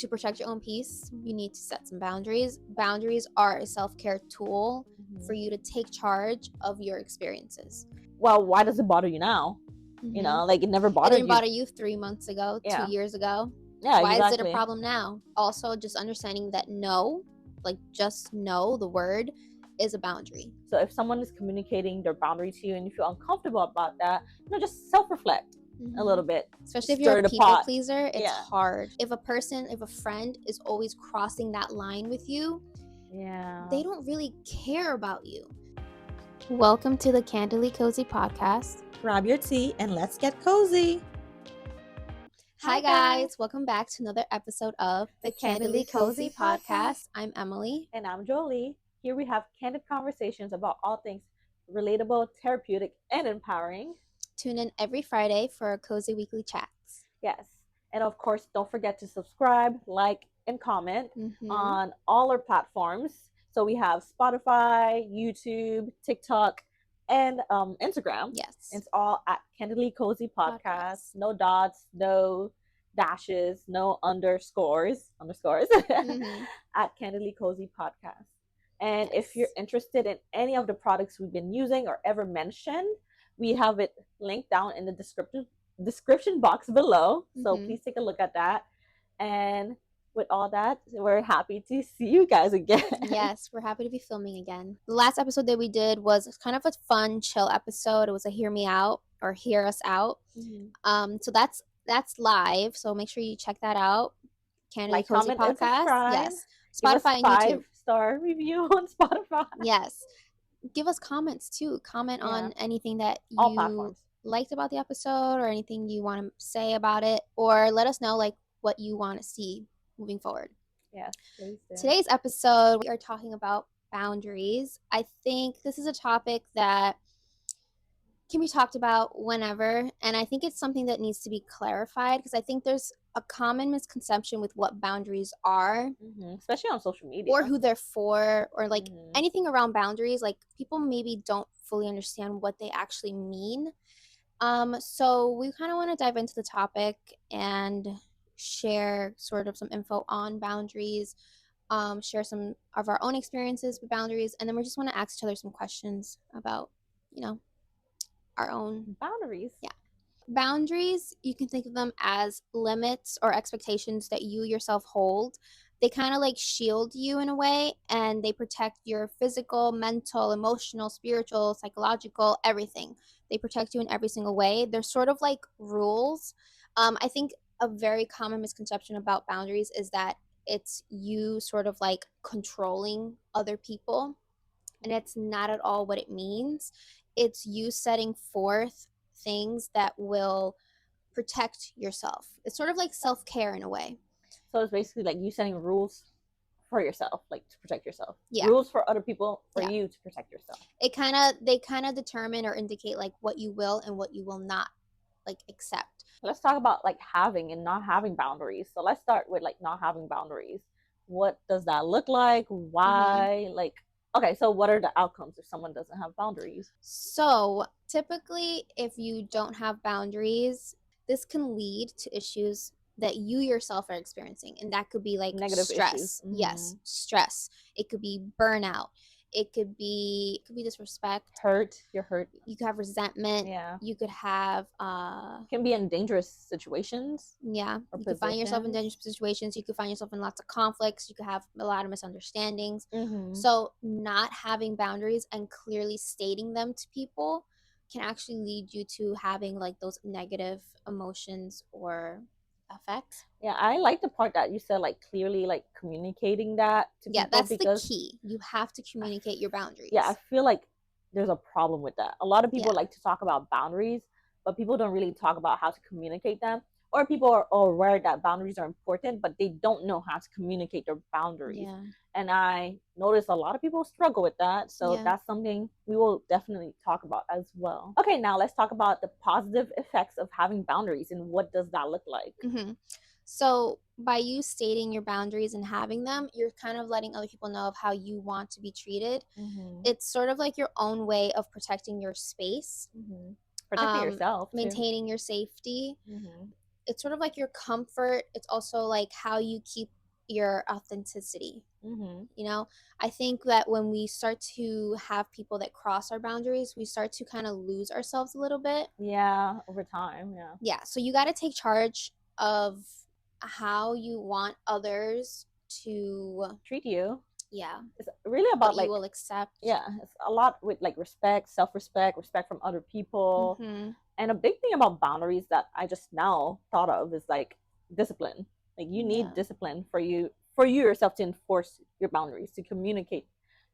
to protect your own peace, you need to set some boundaries. Boundaries are a self-care tool for you to take charge of your experiences. Well, why does it bother you now? You know, like it never It bothered didn't bother you 3 months ago, Yeah. 2 years ago. Yeah, Why exactly. is it a problem now? Also, just understanding that no, like just no, the word is a boundary. So if someone is communicating their boundary to you and you feel uncomfortable about that, just self-reflect a little bit. Especially if you're a people pleaser, it's hard. If a friend is always crossing that line with you, they don't really care about you. Welcome to the Candidly Cozy podcast. Grab your tea and let's get cozy. Hi guys, welcome back to another episode of the Candidly Cozy podcast. I'm Emily. And I'm Jolie. Here we have candid conversations about all things relatable, therapeutic, and empowering. Tune in every Friday for our cozy weekly chats. Yes. And of course, don't forget to subscribe, like, and comment on all our platforms. So we have Spotify, YouTube, TikTok, and Instagram. Yes. It's all at Candidly Cozy Podcast. No dots, no dashes, no underscores. At Candidly Cozy Podcast. And if you're interested in any of the products we've been using or ever mentioned, we have it linked down in the description box below. So please take a look at that. And with all that, we're happy to see you guys again. Yes, we're happy to be filming again. The last episode that we did was kind of a fun, chill episode. It was a hear me out or hear us out. So that's live. So make sure you check that out. Candidly Cozy Podcast. Yes. Spotify and YouTube. 5-star review on Spotify. Yes. Give us comments too. Comment on anything that you liked about the episode or anything you want to say about it, or let us know like what you want to see moving forward. Yes, please do. Today's episode, we are talking about boundaries. I think this is a topic that can be talked about whenever, and I think it's something that needs to be clarified because I think there's a common misconception with what boundaries are, especially on social media, or who they're for, or like anything around boundaries. Like people maybe don't fully understand what they actually mean. So we kind of want to dive into the topic and share sort of some info on boundaries, share some of our own experiences with boundaries, and then we just want to ask each other some questions about, our own boundaries. Yeah. Boundaries, you can think of them as limits or expectations that you yourself hold. They kind of like shield you in a way, and they protect your physical, mental, emotional, spiritual, psychological, everything. They protect you in every single way. They're sort of like rules. I think a very common misconception about boundaries is that it's you sort of like controlling other people, and it's not at all what it means. It's you setting forth things that will protect yourself. It's sort of like self-care in a way. So it's basically like you setting rules for yourself, like to protect yourself. Yeah. Rules for other people, for you to protect yourself. They kind of determine or indicate like what you will and what you will not like accept. Let's talk about like having and not having boundaries. So let's start with like not having boundaries. What does that look like? Why? Like, okay, so what are the outcomes if someone doesn't have boundaries? So typically, if you don't have boundaries, this can lead to issues that you yourself are experiencing. And that could be like negative stress. Issues. Yes, stress. It could be burnout. It could be disrespect. You're hurt. You could have resentment. Yeah. You could have can be in dangerous situations. Yeah. You could find yourself in dangerous situations. You could find yourself in lots of conflicts. You could have a lot of misunderstandings. So not having boundaries and clearly stating them to people can actually lead you to having like those negative emotions or effects. Yeah, I like the part that you said, like clearly like communicating that to people. Yeah, that's the key. You have to communicate your boundaries. Yeah, I feel like there's a problem with that. A lot of people like to talk about boundaries, but people don't really talk about how to communicate them. Or people are aware that boundaries are important, but they don't know how to communicate their boundaries. Yeah. And I notice a lot of people struggle with that. So that's something we will definitely talk about as well. Okay, now let's talk about the positive effects of having boundaries and what does that look like. So by you stating your boundaries and having them, you're kind of letting other people know of how you want to be treated. It's sort of like your own way of protecting your space. Protecting yourself. Maintaining your safety. it's sort of like your comfort. It's also like how you keep your authenticity. You know, I think that when we start to have people that cross our boundaries, we start to kind of lose ourselves a little bit. Yeah, over time. Yeah. Yeah, so you got to take charge of how you want others to treat you. Yeah. It's really what about you like, will accept. yeah, it's a lot with like respect, self-respect, respect from other people. And a big thing about boundaries that I just now thought of is like discipline. Like you need Yeah. discipline for you yourself to enforce your boundaries, to communicate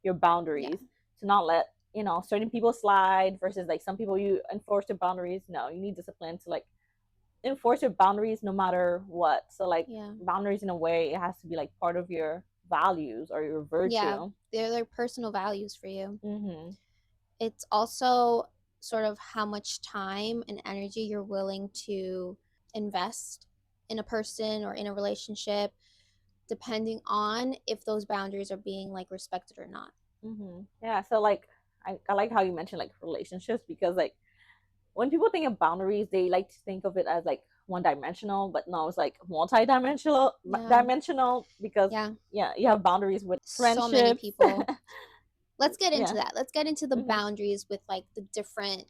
your boundaries, to not let, you know, certain people slide versus like some people you enforce your boundaries. No, you need discipline to like enforce your boundaries no matter what. So like Yeah. boundaries in a way, it has to be like part of your values or your virtue. Yeah, they're personal values for you. Mm-hmm. It's also sort of how much time and energy you're willing to invest in a person or in a relationship, depending on if those boundaries are being like respected or not. Mm-hmm. Yeah, so like I like how you mentioned like relationships, because like when people think of boundaries, they like to think of it as like one dimensional, but no, it's like multi-dimensional. Yeah. Dimensional, because Yeah. yeah, you have boundaries with So many friendships. people. Let's get into Yeah. that. Let's get into the Mm-hmm. boundaries with like the different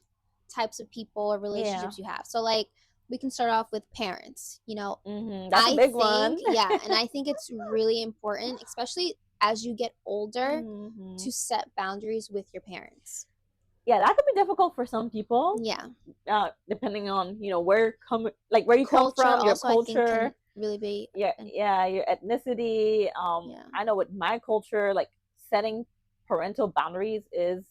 types of people or Yeah. relationships you have. So like we can start off with parents. You know, Mm-hmm. That's a I big think, one. yeah, and I think it's really important, especially as you get older, Mm-hmm. to set boundaries with your parents. Yeah, that could be difficult for some people. Yeah. Depending on, you know, where you come Culture from, your also I think culture, can really be your ethnicity. Yeah. I know with my culture, like setting parental boundaries is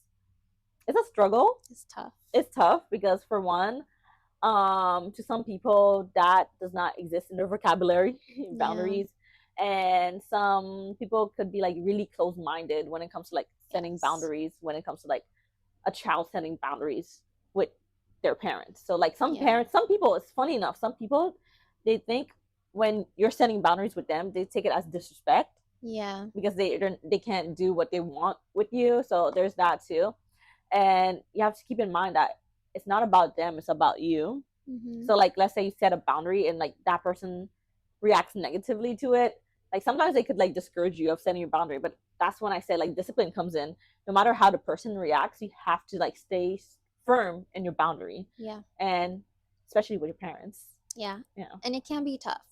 it's a struggle. It's tough. It's tough because for one, to some people that does not exist in their vocabulary, boundaries. And some people could be like really close-minded when it comes to like setting boundaries, when it comes to like a child setting boundaries with their parents. So like some parents, some people, it's funny enough, some people, they think when you're setting boundaries with them, they take it as disrespect. Yeah. Because they can't do what they want with you. So there's that too. And you have to keep in mind that it's not about them, it's about you. So like let's say you set a boundary and like that person reacts negatively to it, like sometimes they could like discourage you of setting your boundary. But that's when I say like discipline comes in. No matter how the person reacts, you have to like stay firm in your boundary. Yeah. And especially with your parents. Yeah. Yeah. And it can be tough.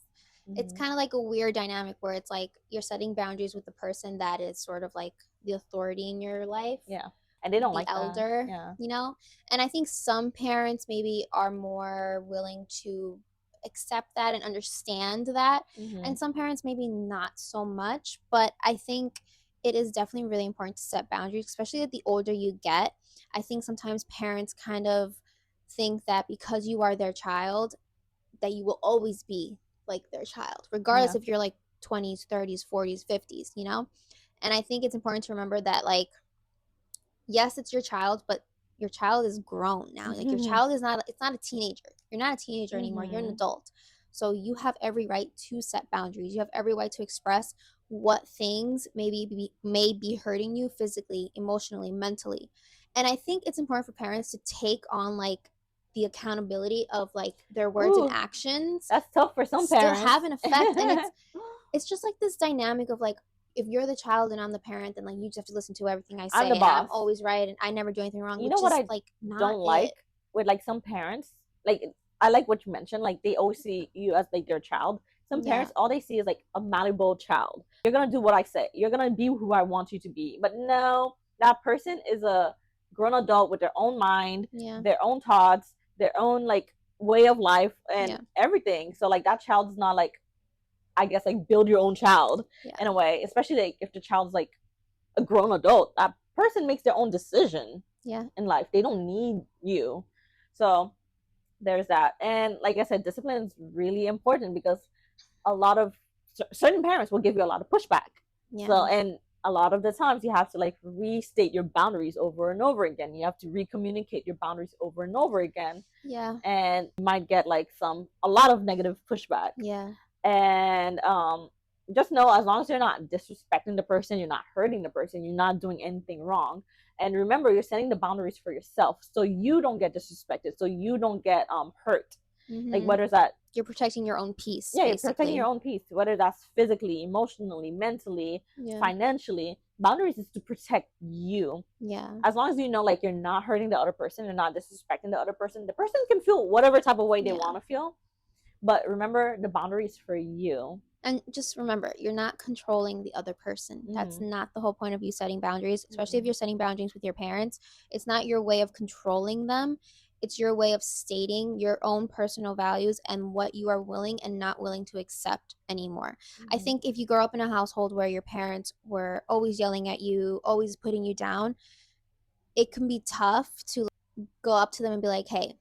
It's kind of like a weird dynamic where it's like you're setting boundaries with the person that is sort of like the authority in your life. Yeah. And they don't the like elder, that. Yeah. you know? And I think some parents maybe are more willing to accept that and understand that. And some parents maybe not so much. But I think it is definitely really important to set boundaries, especially the older you get. I think sometimes parents kind of think that because you are their child, that you will always be like their child, regardless if you're like 20s, 30s, 40s, 50s, you know? And I think it's important to remember that, like, yes, it's your child, but your child is grown now. Like your child is not, it's not a teenager. You're not a teenager anymore. You're an adult. So you have every right to set boundaries. You have every right to express what things may be hurting you physically, emotionally, mentally. And I think it's important for parents to take on like the accountability of like their words and actions. That's tough for some still parents. have an effect. And it's just like this dynamic of like, if you're the child and I'm the parent, then like you just have to listen to everything I say, I'm the and boss. I'm always right, and I never do anything wrong. You know what I like not don't like with like some parents? Like I like what you mentioned. Like they always see you as like their child. Some parents, all they see is like a malleable child. You're gonna do what I say. You're gonna be who I want you to be. But no, that person is a grown adult with their own mind, their own thoughts, their own like way of life and everything. So like that child's not like, I guess, like build your own child in a way, especially like if the child's like a grown adult. That person makes their own decision in life. They don't need you. So there's that. And like I said, discipline is really important because a lot of certain parents will give you a lot of pushback. So, and a lot of the times you have to like restate your boundaries over and over again. You have to recommunicate your boundaries over and over again. And you might get like a lot of negative pushback. And just know, as long as you're not disrespecting the person, you're not hurting the person, you're not doing anything wrong. And remember, you're setting the boundaries for yourself so you don't get disrespected, so you don't get hurt. Like whether it's that you're protecting your own peace. Yeah, you're protecting basically. your own peace, whether that's physically, emotionally, mentally, Yeah. financially. Boundaries is to protect you. Yeah. As long as you know, like, you're not hurting the other person, you're not disrespecting the other person. The person can feel whatever type of way they Yeah. want to feel, but remember, the boundaries for you. And just remember, you're not controlling the other person. That's not the whole point of you setting boundaries, especially if you're setting boundaries with your parents. It's not your way of controlling them. It's your way of stating your own personal values and what you are willing and not willing to accept anymore. I think if you grow up in a household where your parents were always yelling at you, always putting you down, it can be tough to go up to them and be like, hey,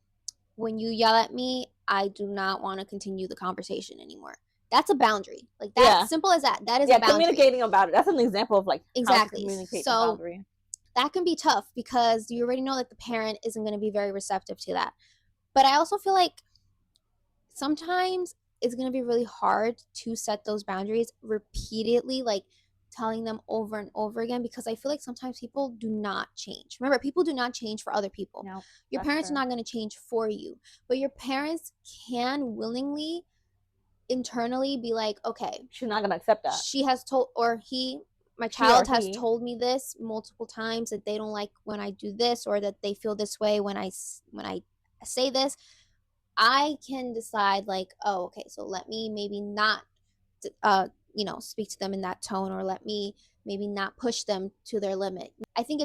when you yell at me, I do not want to continue the conversation anymore. That's a boundary. Like that, Yeah. simple as that. That is Yeah, a boundary. communicating about it. That's an example of like how to Exactly. communicate a So boundary. that can be tough because you already know that the parent isn't going to be very receptive to that. But I also feel like sometimes it's going to be really hard to set those boundaries repeatedly, like telling them over and over again, because I feel like sometimes people do not change. Remember, people do not change for other people. No, Your that's parents true. are not going to change for you, but your parents can willingly internally be like, okay, She's not gonna accept that. she has told, or he, my child has told me this multiple times, that they don't like when I do this, or that they feel this way when I say this. I can decide like, oh, okay, so let me maybe not speak to them in that tone, or let me maybe not push them to their limit. I think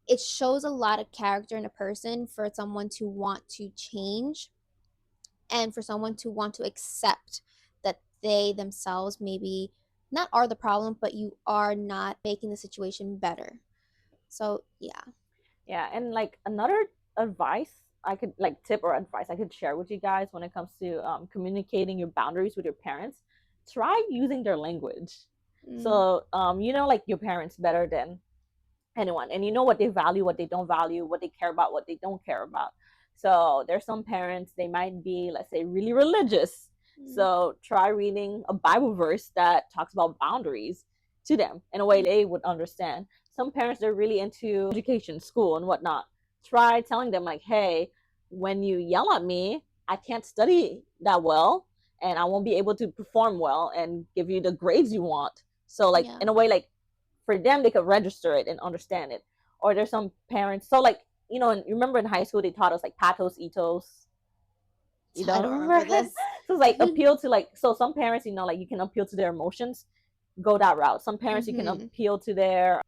it shows a lot of character in a person for someone to want to change, and for someone to want to accept that they themselves maybe not are the problem, but you are not making the situation better. So yeah. And like another advice I could, like, tip or advice I could share with you guys when it comes to communicating your boundaries with your parents, try using their language. So you know, like, your parents better than anyone, and you know what they value, what they don't value, what they care about, what they don't care about. So there's some parents, they might be, let's say, really religious. So try reading a Bible verse that talks about boundaries to them in a way they would understand. Some parents, they're really into education, school, and whatnot. Try telling them, like, hey, when you yell at me, I can't study that well, and I won't be able to perform well and give you the grades you want. So, like, in a way, like, for them, they could register it and understand it. Or there's some parents, so, like, you know, remember in high school they taught us like pathos, ethos. You don't remember this? So it's like appeal to, like, so some parents, you know, like, you can appeal to their emotions, go that route. Some parents, you can appeal to their,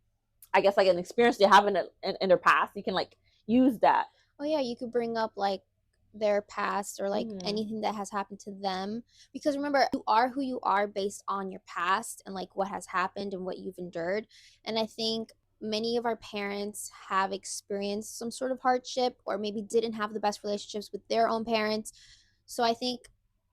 I guess, like, an experience they have in their past. You can, like, use that. Oh yeah, you could bring up like their past, or like anything that has happened to them, because remember, you are who you are based on your past and like what has happened and what you've endured. And I think many of our parents have experienced some sort of hardship, or maybe didn't have the best relationships with their own parents. So I think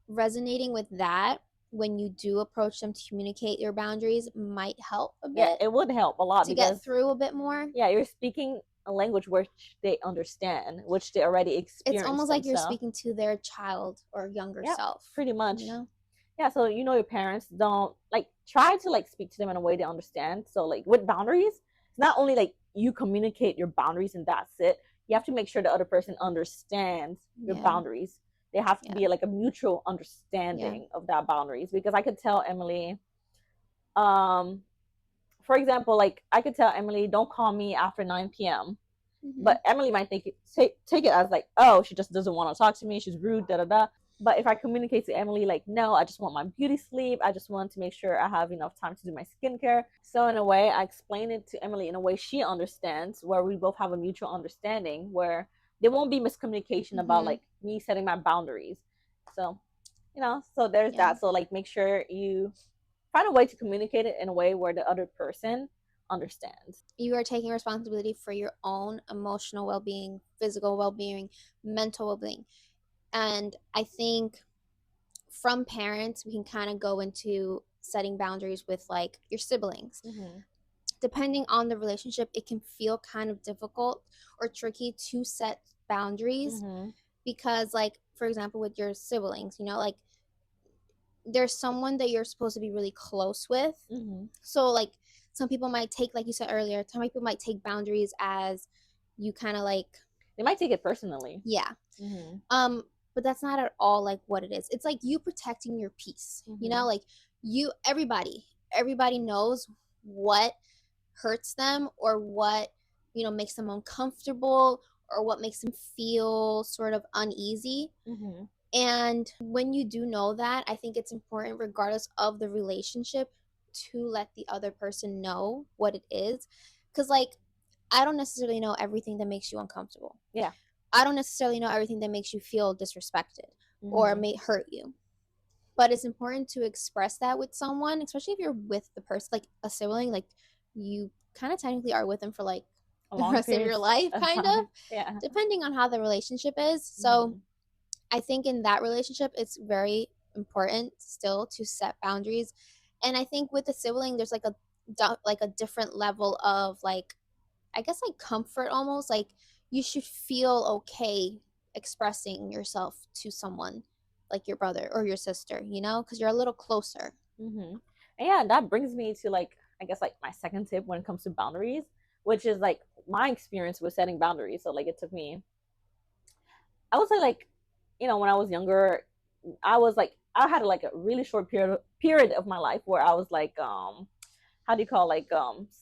resonating with that when you do approach them to communicate your boundaries might help a bit. Yeah, it would help a lot to get through a bit more. Yeah, you're speaking a language which they understand, which they already experienced. It's almost like you're speaking to their child or younger self. Pretty much. You know? Yeah, so you know, your parents don't, like, try to, like, speak to them in a way they understand. So, like, with boundaries, it's not only like you communicate your boundaries and that's it. You have to make sure the other person understands your boundaries. They have to be like a mutual understanding of that boundaries. Because I could tell Emily, for example, like, I could tell Emily, don't call me after 9 p.m. But Emily might take it as like, oh, she just doesn't want to talk to me, she's rude, da da da. But if I communicate to Emily, like, no, I just want my beauty sleep, I just want to make sure I have enough time to do my skincare. So in a way, I explain it to Emily in a way she understands, where we both have a mutual understanding, where there won't be miscommunication about, like, me setting my boundaries. So, you know, so there's that. So, like, make sure you find a way to communicate it in a way where the other person understands. You are taking responsibility for your own emotional well-being, physical well-being, mental well-being. And I think from parents, we can kind of go into setting boundaries with like your siblings. Depending on the relationship, it can feel kind of difficult or tricky to set boundaries, because, like, for example, with your siblings, you know, like, there's someone that you're supposed to be really close with. So, like, some people might take, like you said earlier, some people might take boundaries as you kind of like, they might take it personally. Yeah. but that's not at all like what it is. It's like you protecting your peace. You know, like everybody knows what hurts them or what, makes them uncomfortable or what makes them feel sort of uneasy. And when you do know that, I think it's important, regardless of the relationship, to let the other person know what it is. Because, like, I don't necessarily know everything that makes you uncomfortable. Yeah. I don't necessarily know everything that makes you feel disrespected or may hurt you. But it's important to express that with someone, especially if you're with the person, like a sibling, like you kind of technically are with them for like A the long rest of period your life, of kind of, time. Yeah. depending on how the relationship is. So I think in that relationship, it's very important still to set boundaries. And I think with the sibling, there's like a different level of like, I guess like comfort almost. Like you should feel okay expressing yourself to someone like your brother or your sister, because you're a little closer. And yeah, that brings me to like, I guess like my second tip when it comes to boundaries, which is like my experience with setting boundaries. So like it took me, I would say like, when I was younger, I had like a really short period of my life where I was like, how do you call like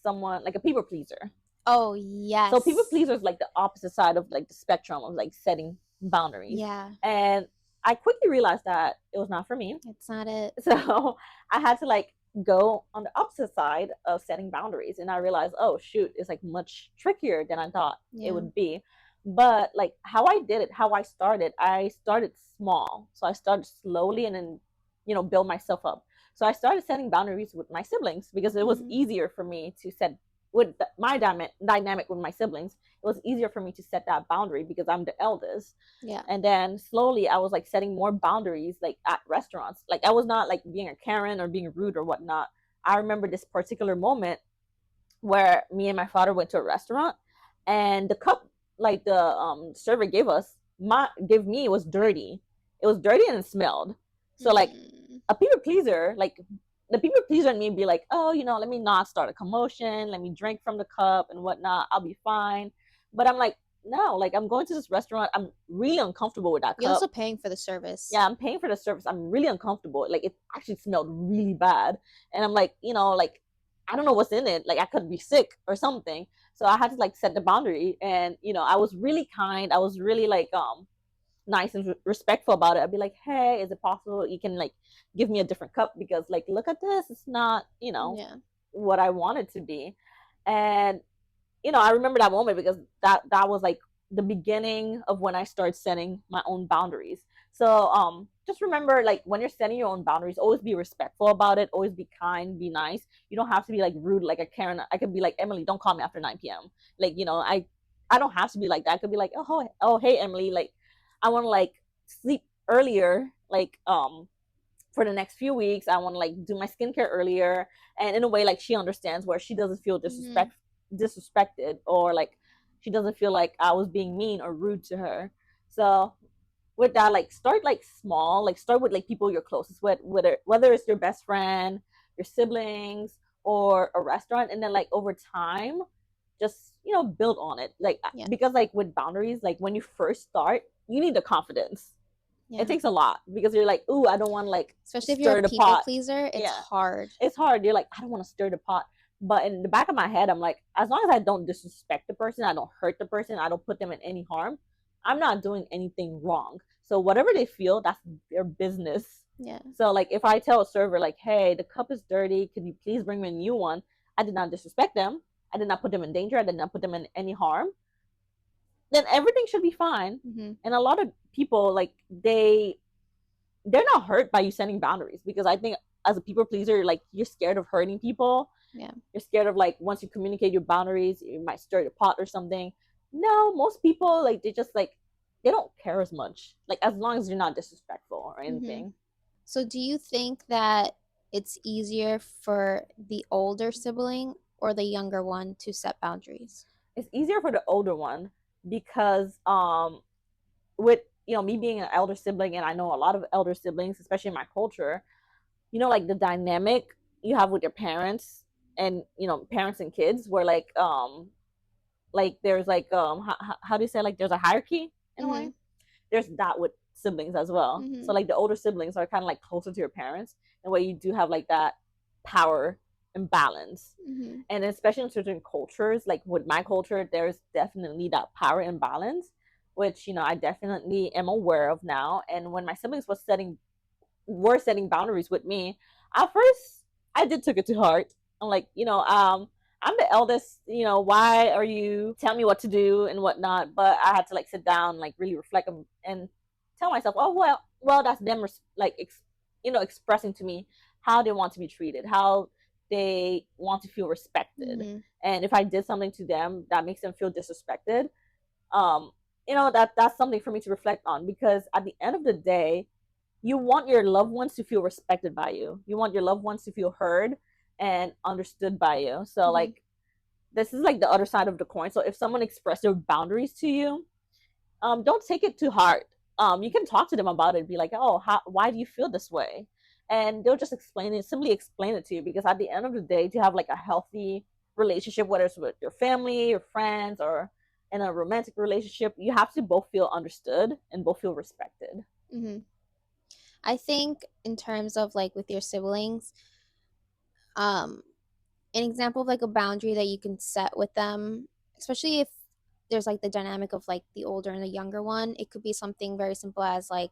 someone like a people pleaser. Oh, yes. So people pleaser is like the opposite side of like the spectrum of like setting boundaries. Yeah. And I quickly realized that it was not for me. It's not it. So I had to like go on the opposite side of setting boundaries. And I realized, oh shoot, it's like much trickier than I thought it would be. But like how I started small. So I started slowly and then, build myself up. So I started setting boundaries with my siblings because it was easier for me to set with my dynamic with my siblings. It was easier for me to set that boundary because I'm the eldest. Yeah. And then slowly I was like setting more boundaries like at restaurants. Like I was not like being a Karen or being rude or whatnot. I remember this particular moment where me and my father went to a restaurant and the cup like the server gave me was dirty. It was dirty and it smelled. So like a people pleaser, like the people pleaser in me be like, oh, let me not start a commotion, let me drink from the cup and whatnot, I'll be fine. But I'm like, no, like I'm going to this restaurant, I'm really uncomfortable with that cup. You're also paying for the service. Yeah, I'm paying for the service. I'm really uncomfortable. Like it actually smelled really bad. And I'm like, like I don't know what's in it. Like I could be sick or something. So I had to like set the boundary and I was really kind. I was really like nice and respectful about it. I'd be like, hey, is it possible you can like give me a different cup because like look at this, it's not what I want it to be. And I remember that moment because that was like the beginning of when I started setting my own boundaries. So just remember, like when you're setting your own boundaries, always be respectful about it, always be kind, be nice. You don't have to be like rude like a Karen. I could be like, Emily, don't call me after 9 p.m. Like I don't have to be like that. I could be like, oh hey Emily, like I want to like sleep earlier, like for the next few weeks. I want to like do my skincare earlier, and in a way like she understands where she doesn't feel disrespected or like she doesn't feel like I was being mean or rude to her. So with that, like start like small, like start with like people you're closest with, whether it's your best friend, your siblings, or a restaurant, and then like over time just build on it, like because like with boundaries, like when you first start you need the confidence. It takes a lot because you're like, ooh, I don't want to like especially if you're a people pleaser. It's hard. It's hard. You're like, I don't want to stir the pot. But in the back of my head, I'm like, as long as I don't disrespect the person, I don't hurt the person, I don't put them in any harm, I'm not doing anything wrong. So whatever they feel, that's their business. Yeah. So like if I tell a server like, hey, the cup is dirty, could you please bring me a new one? I did not disrespect them. I did not put them in danger. I did not put them in any harm. Then everything should be fine. And a lot of people like they're not hurt by you setting boundaries because I think as a people pleaser, like you're scared of hurting people. Yeah. You're scared of like once you communicate your boundaries, you might stir the pot or something. No, most people like they just like they don't care as much. Like as long as you're not disrespectful or anything. So do you think that it's easier for the older sibling or the younger one to set boundaries? It's easier for the older one because with me being an elder sibling, and I know a lot of elder siblings, especially in my culture, like the dynamic you have with your parents and parents and kids where like there's like how do you say, like there's a hierarchy in a way. There's that with siblings as well. So like the older siblings are kind of like closer to your parents, and where you do have like that power imbalance. And especially in certain cultures, like with my culture, there's definitely that power imbalance, which I definitely am aware of now. And when my siblings were setting boundaries with me, at first I did took it to heart. I'm like, I'm the eldest, why are you telling me what to do and whatnot? But I had to like sit down, like really reflect and tell myself, oh well, that's them like expressing to me how they want to be treated, how they want to feel respected. And if I did something to them that makes them feel disrespected, um, that's something for me to reflect on, because at the end of the day, you want your loved ones to feel respected by you. You want your loved ones to feel heard and understood by you. So like this is like the other side of the coin. So if someone expressed their boundaries to you, don't take it too hard. You can talk to them about it. Be like, oh, why do you feel this way? And they'll just simply explain it to you. Because at the end of the day, to have like a healthy relationship, whether it's with your family, your friends, or in a romantic relationship, you have to both feel understood and both feel respected. I think in terms of like with your siblings, an example of like a boundary that you can set with them, especially if there's like the dynamic of like the older and the younger one, it could be something very simple as like,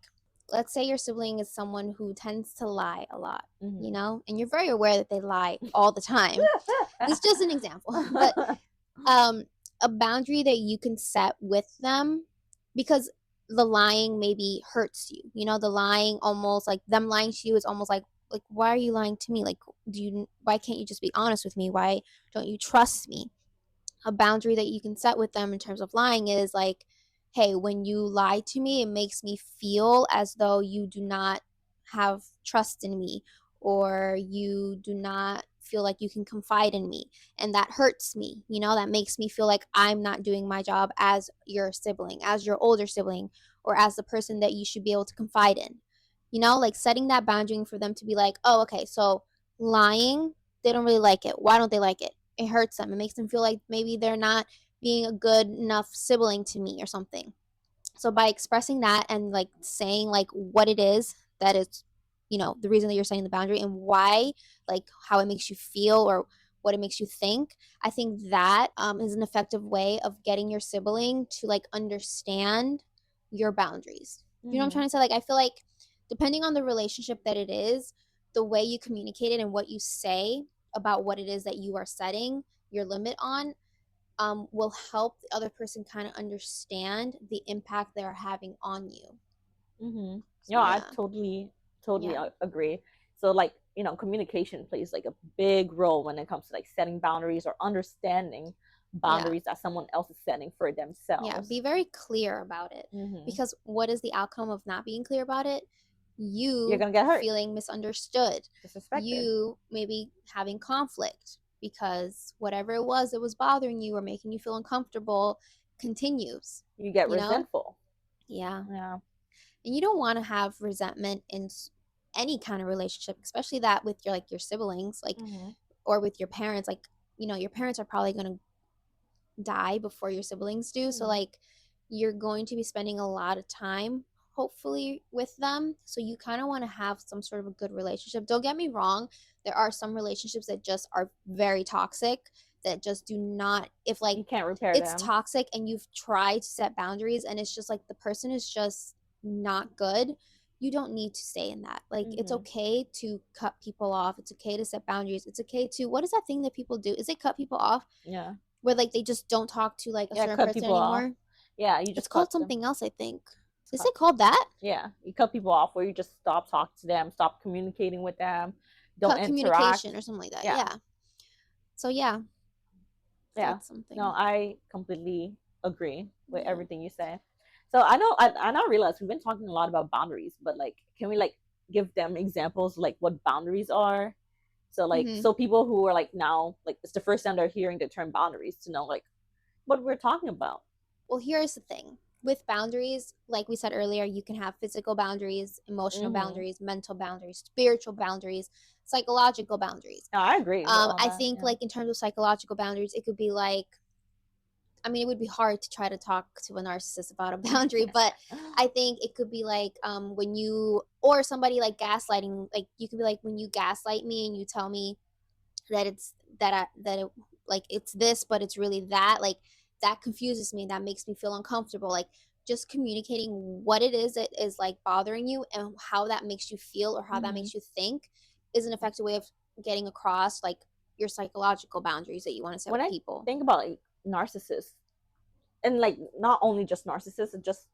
let's say your sibling is someone who tends to lie a lot, and you're very aware that they lie all the time. This is just an example, but a boundary that you can set with them, because the lying maybe hurts you. The lying, almost like them lying to you, is almost like why are you lying to me? Like, why can't you just be honest with me? Why don't you trust me? A boundary that you can set with them in terms of lying is like, hey, when you lie to me, it makes me feel as though you do not have trust in me, or you do not feel like you can confide in me, and that hurts me. That makes me feel like I'm not doing my job as your sibling, as your older sibling, or as the person that you should be able to confide in. Like setting that boundary for them to be like, oh, okay, so lying, they don't really like it. Why don't they like it? It hurts them. It makes them feel like maybe they're not being a good enough sibling to me or something. So by expressing that and like saying like what it is that is, the reason that you're setting the boundary and why, like how it makes you feel or what it makes you think, I think that is an effective way of getting your sibling to like understand your boundaries. You know what I'm trying to say? Like, I feel like depending on the relationship that it is, the way you communicate it and what you say about what it is that you are setting your limit on, will help the other person kind of understand the impact they're having on you. So, I yeah. totally agree. So like, communication plays like a big role when it comes to like setting boundaries or understanding boundaries that someone else is setting for themselves. Yeah, be very clear about it. Because what is the outcome of not being clear about it? You're gonna get hurt, feeling misunderstood, disrespected, you maybe having conflict because whatever it was that was bothering you or making you feel uncomfortable continues. You get resentful. Yeah. And you don't want to have resentment in any kind of relationship, especially that with your siblings, like, or with your parents. Like, your parents are probably going to die before your siblings do. So like, you're going to be spending a lot of time hopefully with them, so you kind of want to have some sort of a good relationship. Don't get me wrong, there are some relationships that just are very toxic, that just do not, if like you can't repair it's them. toxic and you've tried to set boundaries and it's just like the person is just not good, you don't need to stay in that. Like, it's okay to cut people off. It's okay to set boundaries. It's okay to, what is that thing that people do? Is it cut people off? Yeah. Where like they just don't talk to like a certain person anymore. Off. Yeah, you just it's called something else, I think. Is cut. It called that? Yeah, you cut people off, where you just stop talking to them, stop communicating with them, don't cut interact. Communication or something like that. Yeah. So yeah. Yeah. That's something. No, I completely agree with everything you say. So I know I now realize we've been talking a lot about boundaries, but like, can we like give them examples like what boundaries are? So like, so people who are like now, like it's the first time they're hearing the term boundaries, to know like what we're talking about. Well, here's the thing. With boundaries, like we said earlier, you can have physical boundaries, emotional boundaries, mental boundaries, spiritual boundaries, psychological boundaries. No, I agree. I think like in terms of psychological boundaries, it could be like I mean, it would be hard to try to talk to a narcissist about a boundary, but I think it could be like when you, or somebody like gaslighting, like you could be like, when you gaslight me and you tell me that it's that it, like it's this but it's really that, like that confuses me, that makes me feel uncomfortable. Like just communicating what it is that is like bothering you and how that makes you feel or how that Mm-hmm. makes you think is an effective way of getting across like your psychological boundaries that you want to set When with I people. think about like narcissists, and like not only just narcissists, it just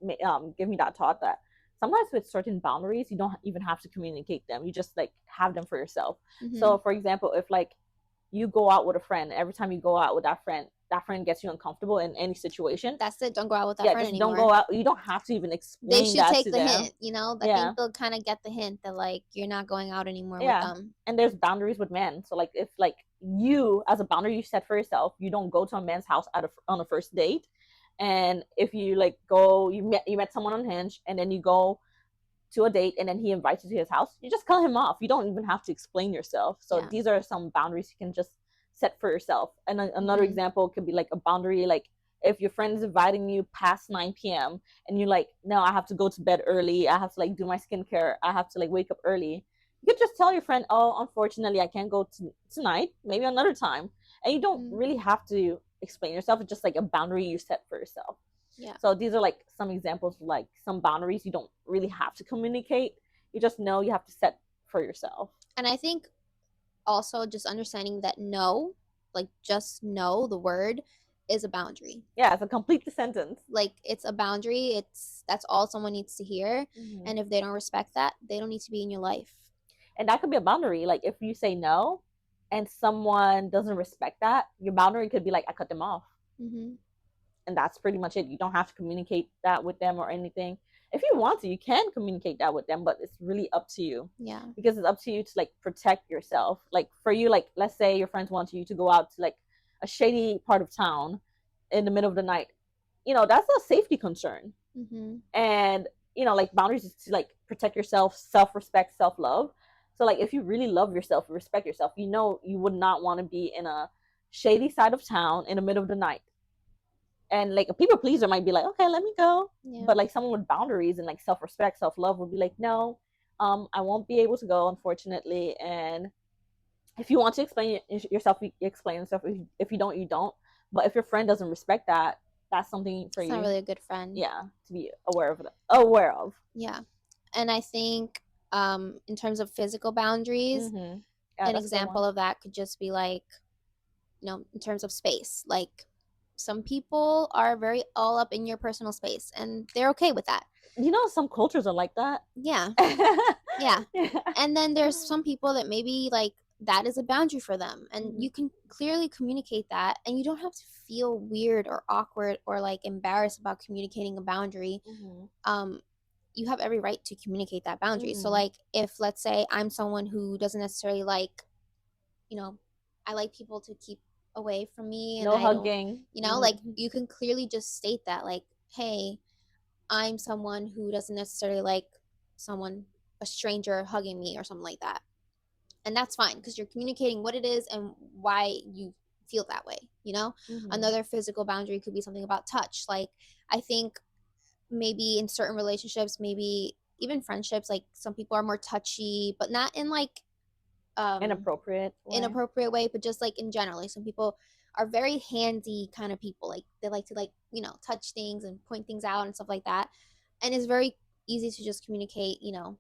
give me that thought that sometimes with certain boundaries you don't even have to communicate them, you just like have them for yourself. Mm-hmm. So for example, if like you go out with a friend, every time you go out with that friend gets you uncomfortable in any situation, That's it, don't go out with that yeah, friend just don't anymore. go out. You don't have to even They explain should that take to the them. hint, you know. I Yeah, think they'll kind of get the hint that like you're not going out anymore with yeah. them. And there's boundaries with men. So like if like you as a boundary you set for yourself, you don't go to a man's house on a first date. And if you like go, you met someone on Hinge, and then you go to a date, and then he invites you to his house, you just cut him off. You don't even have to explain yourself. So Yeah. these are some boundaries you can just set for yourself. And another Mm-hmm. example could be like a boundary, like if your friend is inviting you past 9 p.m. and you're like, no, I have to go to bed early, I have to like do my skincare, I have to like wake up early, you could just tell your friend, oh, unfortunately I can't go tonight, maybe another time. And you don't Mm-hmm. really have to explain yourself. It's just like a boundary you set for yourself. Yeah. So these are like some examples of like some boundaries you don't really have to communicate. You just know you have to set for yourself. And I think also just understanding that no, like just no, the word is a boundary. Yeah, it's a complete sentence. Like it's a boundary. That's all someone needs to hear. Mm-hmm. And if they don't respect that, they don't need to be in your life. And that could be a boundary. Like if you say no and someone doesn't respect that, your boundary could be like, I cut them off. Mm-hmm. And that's pretty much it. You don't have to communicate that with them or anything. If you want to, you can communicate that with them, but it's really up to you. Yeah. Because it's up to you to like protect yourself. Like for you, like let's say your friends want you to go out to like a shady part of town in the middle of the night. You know, that's a safety concern. Mm-hmm. And you know, like boundaries is to like protect yourself, self-respect, self-love. So like if you really love yourself, respect yourself, you know you would not want to be in a shady side of town in the middle of the night. And like a people pleaser might be like, okay, let me go. Yeah. But like someone with boundaries and like self-respect, self-love would be like, no, I won't be able to go, unfortunately. And if you want to explain yourself, you explain yourself. If you don't, you don't. But if your friend doesn't respect that, that's something for it's you. not really a good friend. Yeah, to be aware of. Yeah. And I think in terms of physical boundaries, Mm-hmm. Yeah, an example of that could just be like, you know, in terms of space. Like some people are very all up in your personal space and they're okay with that. You know, some cultures are like that. Yeah. Yeah. And then there's some people that maybe like that is a boundary for them. And Mhm. you can clearly communicate that. And you don't have to feel weird or awkward or like embarrassed about communicating a boundary. Mhm. You have every right to communicate that boundary. So Mhm. like if let's say I'm someone who doesn't necessarily like, you know, I like people to keep away from me and No I don't, hugging. you know, like you can clearly just state that like, hey, I'm someone who doesn't necessarily like someone, a stranger hugging me or something like that. And that's fine because you're communicating what it is and why you feel that way, you know? Mhm. Another physical boundary could be something about touch. Like I think maybe in certain relationships, maybe even friendships, like some people are more touchy, but not in like Inappropriate way, but just like in general. Like some people are very handy kind of people. Like they like to like, you know, touch things and point things out and stuff like that. And it's very easy to just communicate, you know,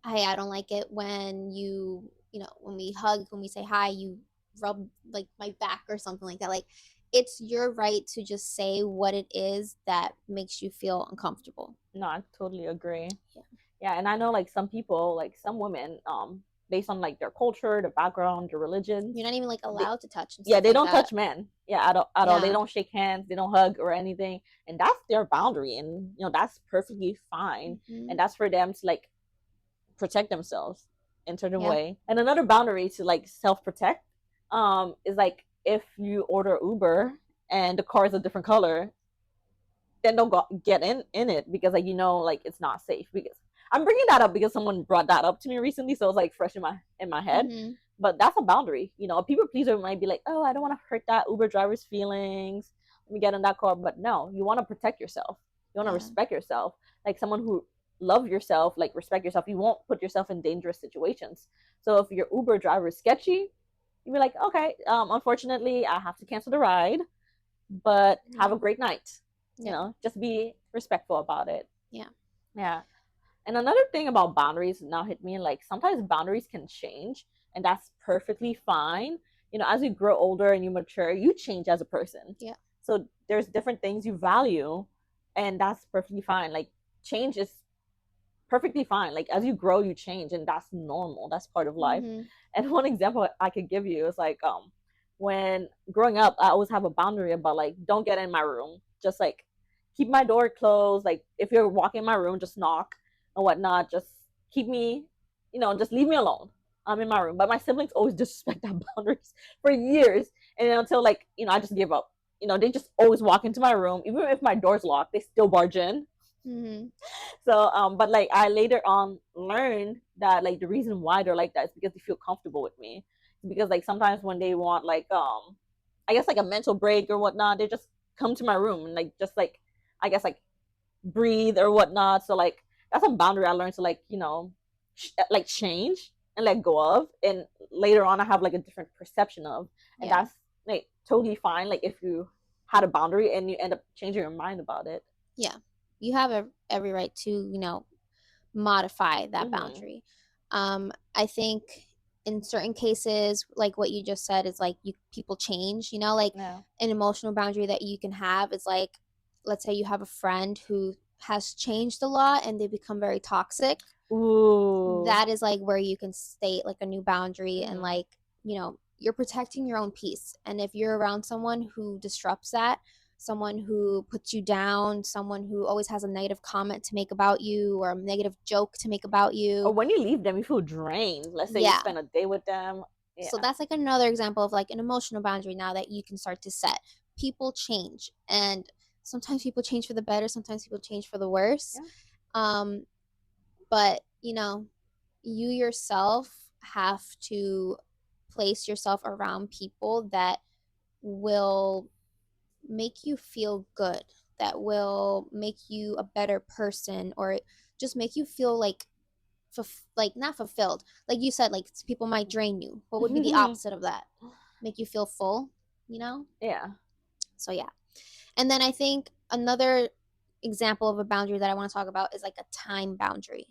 hey, I don't like it when you know, when we hug, when we say hi, you rub like my back or something like that. Like it's your right to just say what it is that makes you feel uncomfortable. No, I totally agree. Yeah. Yeah, and I know like some people, like some women, based on like their culture, their background, their religion, You're not even like allowed to touch and yeah, stuff they like don't that. touch men. Yeah, at all. They Yeah. don't shake hands. They don't hug or anything, and that's their boundary, and you know that's perfectly fine, Mhm. and that's for them to like protect themselves in a certain Yeah. way. And another boundary to like self protect, is like if you order Uber and the car is a different color, then don't get in it because like you know like it's not safe. Because I'm bringing that up because someone brought that up to me recently, so it's like fresh in my head. Mm-hmm. But that's a boundary. You know, a people pleaser might be like, oh, I don't want to hurt that Uber driver's feelings. me get on that car. But no, you want to protect yourself. You want to respect yourself. Like someone who love yourself, like respect yourself. You won't put yourself in dangerous situations. So if your Uber driver is sketchy, you'd be like, okay, unfortunately, I have to cancel the ride, but have a great night. You know, just be respectful about it. Yeah. Yeah. And another thing about boundaries now hit me, like sometimes boundaries can change, and that's perfectly fine. You know, as you grow older and you mature, you change as a person. Yeah. So there's different things you value, and that's perfectly fine. Like change is perfectly fine. Like as you grow, you change, and that's normal. That's part of life. Mm-hmm. And one example I could give you is like when growing up, I always have a boundary about like don't get in my room. Just like keep my door closed. Like if you're walking in my room, just knock and whatnot. Just keep me, you know, just leave me alone. I'm in my room. But my siblings always disrespect that boundaries for years, and until like you know I just gave up. You know, they just always walk into my room, even if my door's locked. They still barge in. Mm-hmm. So but like I later on learned that like the reason why they're like that is because they feel comfortable with me. Because like sometimes when they want like I guess like a mental break or whatnot, they just come to my room and like just like I guess like breathe or whatnot. So like that's a boundary I learned to like you know like change and let go of, and later on I have like a different perception of, and that's like totally fine. Like if you had a boundary and you end up changing your mind about it. Yeah, you have every right to, you know, modify that boundary. I think in certain cases, like what you just said, is like people change. You know, like Yeah. an emotional boundary that you can have is like, let's say you have a friend who has changed a lot and they become very toxic. Ooh. That is like where you can state like a new boundary and like, you know, you're protecting your own peace. And if you're around someone who disrupts that, someone who puts you down, someone who always has a negative comment to make about you or a negative joke to make about you. Or when you leave them, you feel drained. Let's say you spend a day with them. Yeah. So that's like another example of like an emotional boundary now that you can start to set. People change, and sometimes people change for the better, sometimes people change for the worse. But you know, you yourself have to place yourself around people that will make you feel good, that will make you a better person, or just make you feel like like not fulfilled. Like you said, like people might drain you. What would be the opposite of that? Make you feel full, you know? Yeah. So yeah. And then I think another example of a boundary that I want to talk about is like a time boundary.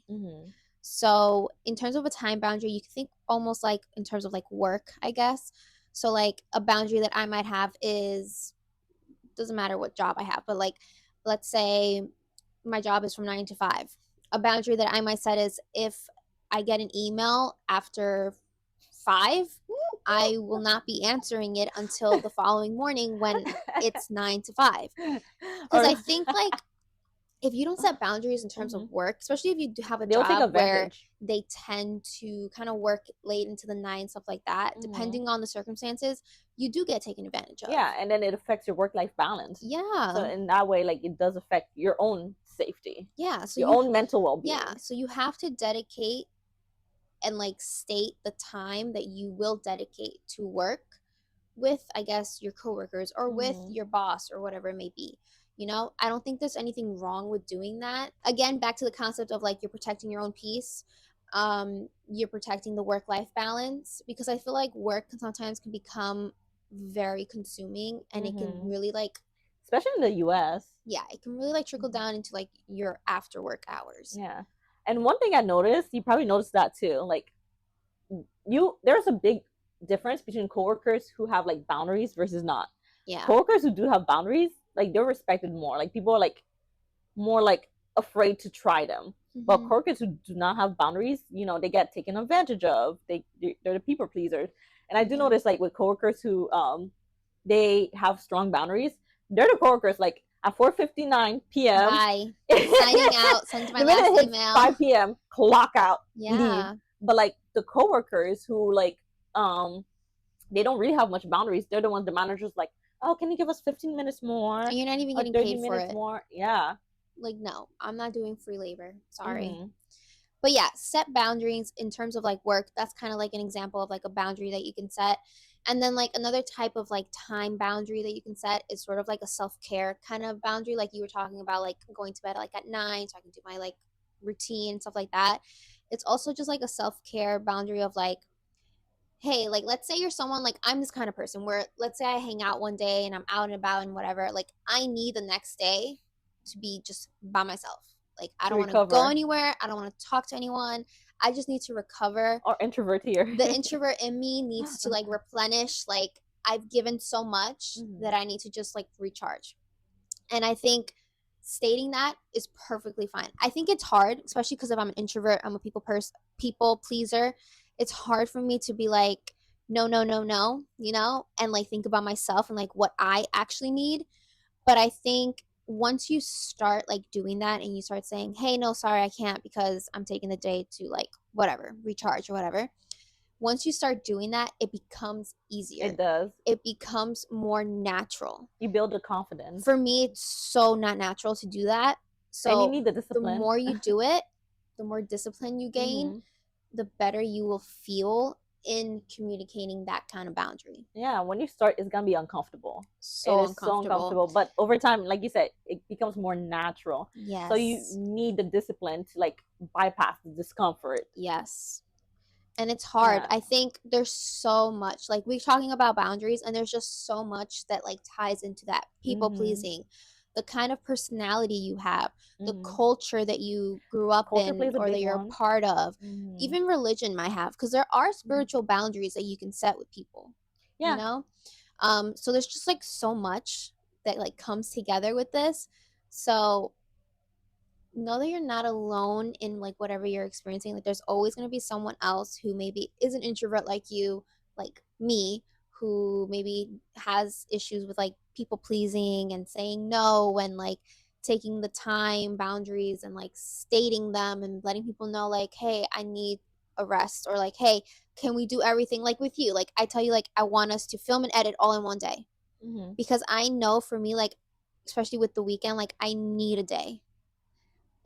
So in terms of a time boundary, you can think almost like in terms of like work, I guess. So like a boundary that I might have is, doesn't matter what job I have, but like let's say my job is from 9 to 5. A boundary that I might set is if I get an email after 5, I will not be answering it until the following morning when it's 9 to 5. Because I think like if you don't set boundaries in terms of work, especially if you have a they'll take job where advantage. they tend to kind of work late into the night and stuff like that, depending on the circumstances, you do get taken advantage of. Yeah, and then it affects your work-life balance. Yeah. So in that way, like it does affect your own safety. Yeah. So your own mental well-being. Yeah. So you have to dedicate and like state the time that you will dedicate to work with, I guess, your coworkers or with your boss or whatever it may be. You know, I don't think there's anything wrong with doing that. Again, back to the concept of like you're protecting your own peace. You're protecting the work-life balance, because I feel like work sometimes can become very consuming and it can really like, especially in the US. Yeah, it can really like trickle down into like your after work hours. Yeah. And one thing I noticed, you probably noticed that too, like there's a big difference between coworkers who have like boundaries versus not. Yeah. Coworkers who do have boundaries, like they're respected more. Like people are like more like afraid to try them. But coworkers who do not have boundaries, you know, they get taken advantage of. They're the people pleasers. And I do notice like with coworkers who they have strong boundaries, they're the coworkers like at 4:59 p.m. Bye. Signing out. Send my last email. 5 p.m. Clock out. Yeah. Leave. But like the coworkers who like they don't really have much boundaries. They're the ones the manager's like, oh, can you give us 15 minutes more? And you're not even getting paid for it. More. Yeah. Like, no, I'm not doing free labor. Sorry. But yeah, set boundaries in terms of like work. That's kind of like an example of like a boundary that you can set. And then like another type of like time boundary that you can set is sort of like a self-care kind of boundary, like you were talking about, like going to bed like at 9 so I can do my like routine and stuff like that. It's also just like a self-care boundary of like, hey, like let's say you're someone, like I'm this kind of person where let's say I hang out one day and I'm out and about and whatever, like I need the next day to be just by myself. Like I To don't want to go recover. anywhere, I don't want to talk to anyone. I just need to recover. Or introvert here. The introvert in me needs to like replenish, like I've given so much that I need to just like recharge. And I think stating that is perfectly fine. I think it's hard, especially because if I'm an introvert, I'm a people pleaser. It's hard for me to be like, no, no, no, no, and like think about myself and like what I actually need. But I think once you start like doing that and you start saying, hey, no, sorry, I can't because I'm taking the day to like whatever, recharge or whatever. Once you start doing that, it becomes easier. It does. It becomes more natural. You build a confidence. For me, it's so not natural to do that. So and you need the discipline. The more you do it, the more discipline you gain, the better you will feel in communicating that kind of boundary. Yeah, when you start, it's gonna be uncomfortable. So it is so uncomfortable. But over time, like you said, it becomes more natural. Yes. So you need the discipline to like bypass the discomfort. Yes. And it's hard. Yeah. I think there's so much, like we're talking about boundaries, and there's just so much that like ties into that. People pleasing, the kind of personality you have, the culture that you grew up in or that you're a part of, even religion might have, because there are spiritual boundaries that you can set with people. Yeah. So there's just like so much that like comes together with this. So know that you're not alone in like whatever you're experiencing. Like there's always going to be someone else who maybe is an introvert like you, like me, who maybe has issues with like people pleasing and saying no, and like taking the time boundaries and like stating them and letting people know like, hey, I need a rest, or like, hey, can we do everything, like with you, like I tell you like I want us to film and edit all in one day, because I know for me, like especially with the weekend, like I need a day,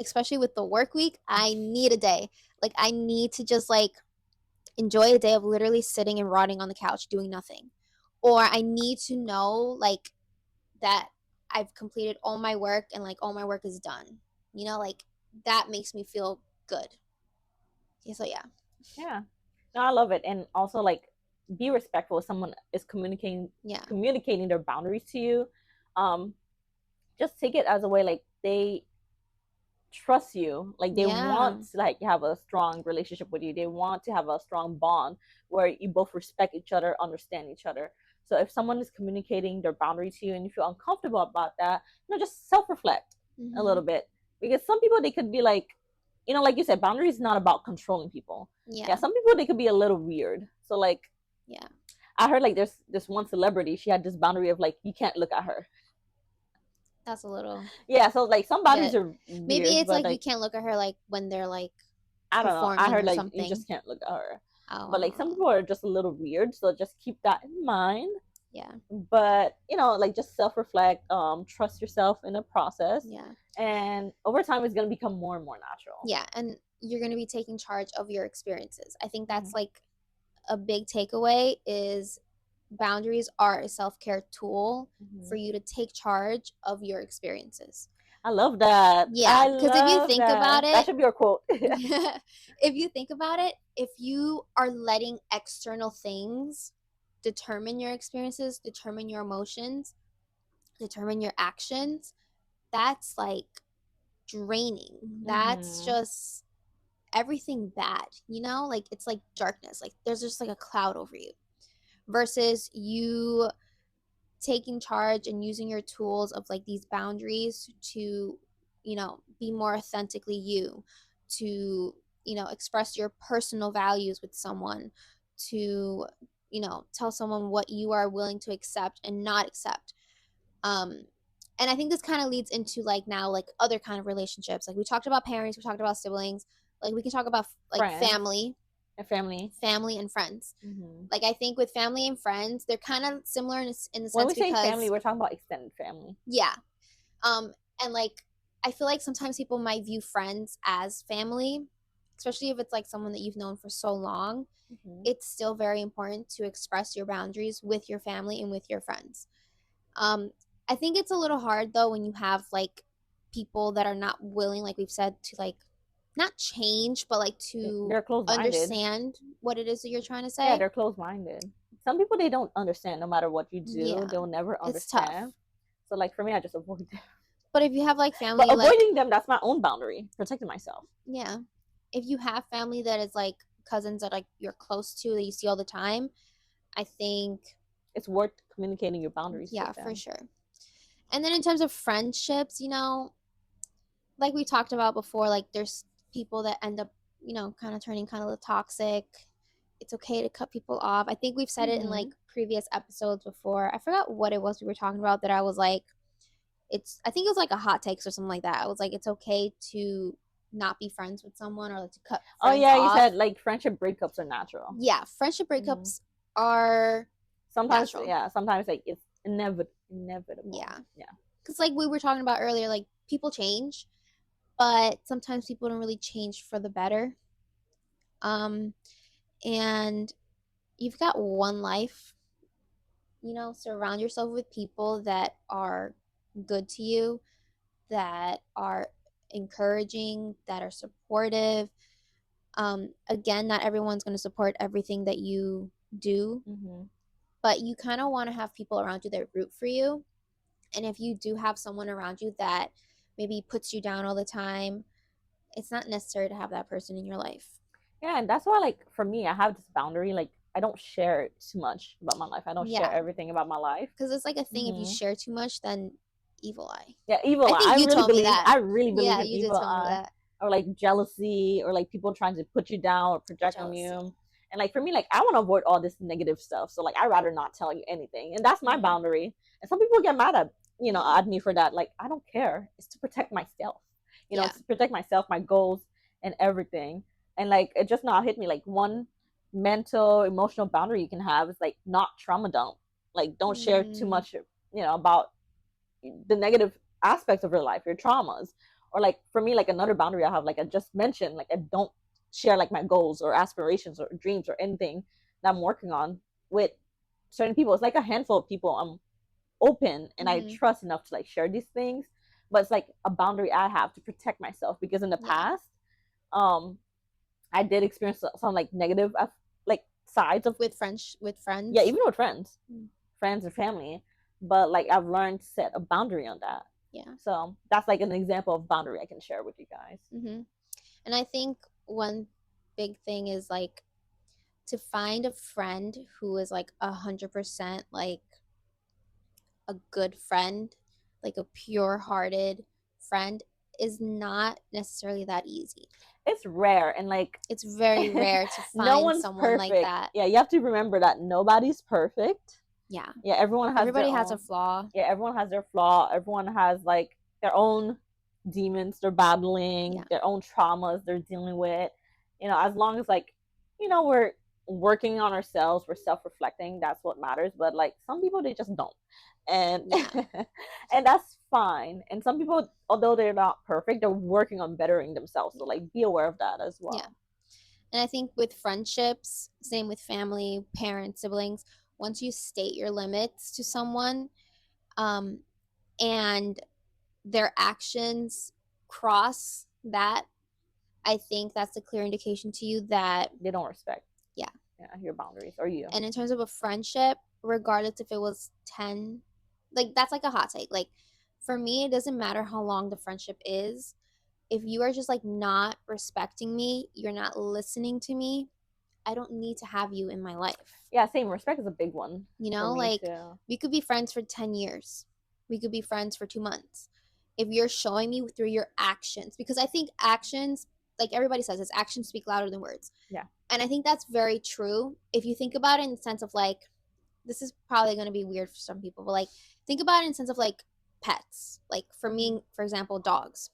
especially with the work week. I need a day. Like I need to just like enjoy a day of literally sitting and rotting on the couch doing nothing. Or I need to know like that I've completed all my work and like all my work is done. Like that makes me feel good. Yeah, so yeah. Yeah. No, I love it. And also like be respectful if someone is communicating their boundaries to you. Just take it as a way like they trust you, like they want to like have a strong relationship with you, they want to have a strong bond where you both respect each other, understand each other. So if someone is communicating their boundary to you and you feel uncomfortable about that, just self-reflect a little bit, because some people, they could be like, like you said, boundaries is not about controlling people. Yeah, some people, they could be a little weird. So like, yeah, I heard like there's this one celebrity, she had this boundary of like, you can't look at her. That's a little. Yeah, so like some boundaries are weird, maybe it's like you can't look at her like when they're like I don't know. I heard like something. You just can't look at her. But like some people are just a little weird, so just keep that in mind. Yeah. But like just self-reflect, trust yourself in the process. Yeah. And over time it's gonna become more and more natural. Yeah, and you're gonna be taking charge of your experiences. I think that's like a big takeaway is boundaries are a self-care tool for you to take charge of your experiences. I love that. Yeah, because if you think about it, that should be our quote. If you think about it, if you are letting external things determine your experiences, determine your emotions, determine your actions, that's like draining. That's just everything bad, like it's like darkness, like there's just like a cloud over you, versus you taking charge and using your tools of like these boundaries to be more authentically you, to express your personal values with someone, to tell someone what you are willing to accept and not accept. And I think this kind of leads into like now like other kind of relationships. Like we talked about parents, we talked about siblings, like we can talk about like friends. family and friends. Like I think with family and friends, they're kind of similar in the sense, when we say family, we're talking about extended family. Yeah. And like I feel like sometimes people might view friends as family, especially if it's like someone that you've known for so long, Mm-hmm. it's still very important to express your boundaries with your family and with your friends. Um, I think it's a little hard though when you have like people that are not willing, like we've said, to like not change, but like to They're closed-minded. understand what it is that you're trying to Yeah, say. they're closed-minded. Some people, they don't understand no matter what you do. Yeah, They'll never it's tough. understand. So like for me, I just avoid them. But if you have like But family, like, avoiding them, that's my own boundary, protecting myself. yeah, if you have family that is like cousins that like you're close to that you see all the time, I think, It's worth communicating your boundaries yeah, with for them. sure. And then in terms of friendships, like we talked about before, like there's people that end up, kind of turning kind of toxic. It's okay to cut people off. I think we've said it in Mm-hmm. like previous episodes before. I forgot what it was we were talking about that I was like, I think it was like a hot takes or something like that. I was like, it's okay to not be friends with someone or like to cut Oh friends yeah, you off. said like friendship breakups are natural. Yeah, friendship Mm-hmm. breakups are Sometimes, natural. yeah, sometimes like it's inevitable. Yeah. Yeah. Because like we were talking about earlier, like people change, but sometimes people don't really change for the better. Um, and you've got one life, surround yourself with people that are good to you, that are encouraging, that are supportive. Again, not everyone's going to support everything that you do, Mm-hmm. but you kind of want to have people around you that root for you. And if you do have someone around you that maybe puts you down all the time, it's not necessary to have that person in your life. Yeah, and that's why like for me, I have this boundary. Like I don't share too much about my life. I don't share Yeah, everything about my life. because it's like a thing. If you Mm-hmm. share too much, then evil eye. Yeah, evil I eye. think you told me that. I really believe Yeah, in you did evil tell me eye, that. or like jealousy, or like people trying to put you down or project on Jealousy. you. And like for me, like I want to avoid all this negative stuff. So like I rather not tell you anything, and that's my boundary. And some people get mad at Yeah. at me for that. Like I don't care. It's to protect myself. Yeah. It's to protect myself, my goals, and everything. And like it just now hit me like one mental emotional boundary you can have is like not trauma dump. Like don't share too Mm, much about the negative aspects of your life, your traumas. Or like for me, like another boundary I have, like I just mentioned, like I don't share like my goals or aspirations or dreams or anything that I'm working on with certain people. It's like a handful of people I'm open and I mm-hmm. trust enough to like share these things. But it's like a boundary I have to protect myself because in the Yeah. past, um, I did experience some like negative like sides of, With friends. yeah, even with friends, Mm. friends and family. But like I've learned to set a boundary on that. Yeah. So that's like an example of boundary I can share with you guys. Mm-hmm. And I think one big thing is like to find a friend who is like 100% like a good friend, like a pure-hearted friend, is not necessarily that easy. It's rare and like It's very rare to no find one's someone like perfect. that. Yeah, you have to remember that nobody's perfect. Yeah. Yeah, everyone has their Everybody has a own. flaw. Yeah, everyone has their flaw. Everyone has like their own demons they're battling, Yeah. their own traumas they're dealing with. As long as like, we're working on ourselves, we're self-reflecting, that's what matters. But like some people they just don't. And Yeah. and that's fine. And some people, although they're not perfect, they're working on bettering themselves. So Yeah. like be aware of that as Yeah. well. And I think with friendships, same with family, parents, siblings, once you state your limits to someone, um, and their actions cross that, I think that's a clear indication to you that, They don't respect, yeah. yeah, your boundaries or you. And in terms of a friendship, regardless if it was 10, like that's like a hot take. Like for me, it doesn't matter how long the friendship is. If you are just like not respecting me, you're not listening to me, I don't need to have you in my life. Yeah, same. Respect is a big one for me Like too. we could be friends for 10 years. We could be friends for 2 months. If you're showing me through your actions, because I think actions, like everybody says, it's actions speak louder than words. Yeah. And I think that's very true. If you think about it in the sense of like, this is probably going to be weird for some people, but like think about it in the sense of like pets. Like for me, for example, dogs.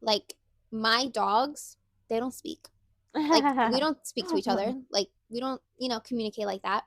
Like my dogs, they don't speak. Like we don't speak to each other. Like we don't, communicate like that.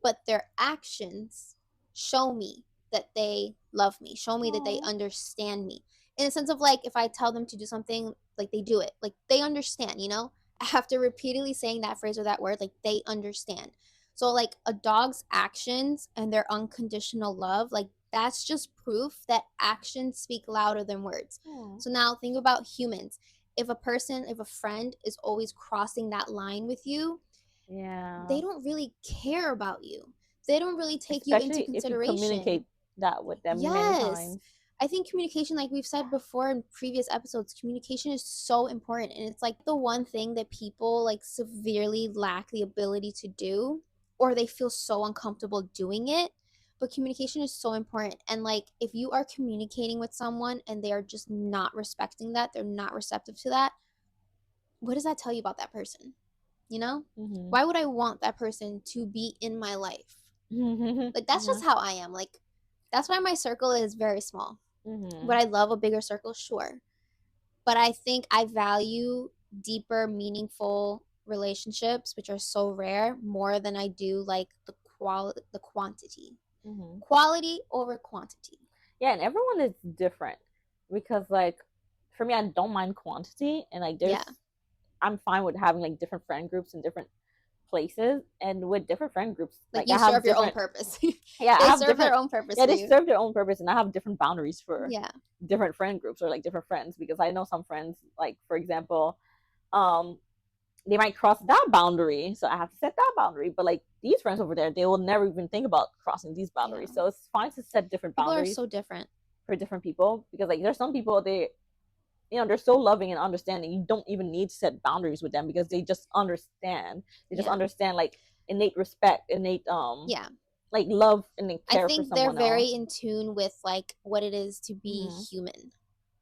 But their actions show me that they love me, show me that they understand me. in a sense of like, if I tell them to do something, like they do it, like they understand, you know, after repeatedly saying that phrase or that word, like they understand. So like a dog's actions and their unconditional love, like that's just proof that actions speak louder than words. Aw. So now think about humans. If a person, if a friend is always crossing that line with you, Yeah. they don't really care about you. They don't really take you into Especially if you consideration. communicate that with them many Yes. times. I think communication, like we've said before in previous episodes, communication is so important. And it's like the one thing that people like severely lack the ability to do, or they feel so uncomfortable doing it. But communication is so important. And like if you are communicating with someone and they are just not respecting that, they're not receptive to that, what does that tell you about that person? You know? Mm-hmm. Why would I want that person to be in my life? Like that's Uh-huh. just how I am. Like that's why my circle is very small. Mm-hmm. Would I love a bigger circle? Sure. But I think I value deeper, meaningful relationships, which are so rare, more than I do like the quantity. Mm-hmm. Quality over quantity. Yeah, and everyone is different because like for me, I don't mind quantity, and like Yeah. I'm fine with having like different friend groups in different places, and with different friend groups, Like like you I have serve your own different. purpose. Yeah, I They have serve different. their own purpose Yeah, for they you. serve their own purpose, and I have different boundaries for Yeah. different friend groups or like different friends because I know some friends, like for example, um, they might cross that boundary, so I have to set that boundary. But like these friends over there, they will never even think about crossing these boundaries. Yeah. So it's fine to set different People are boundaries so different. for different people because like there's some people they're so loving and understanding. You don't even need to set boundaries with them because they just understand. They just Yeah. understand like innate respect, innate Yeah. like love and I care for think they're someone very else. in tune with like what it is to be Hmm. human,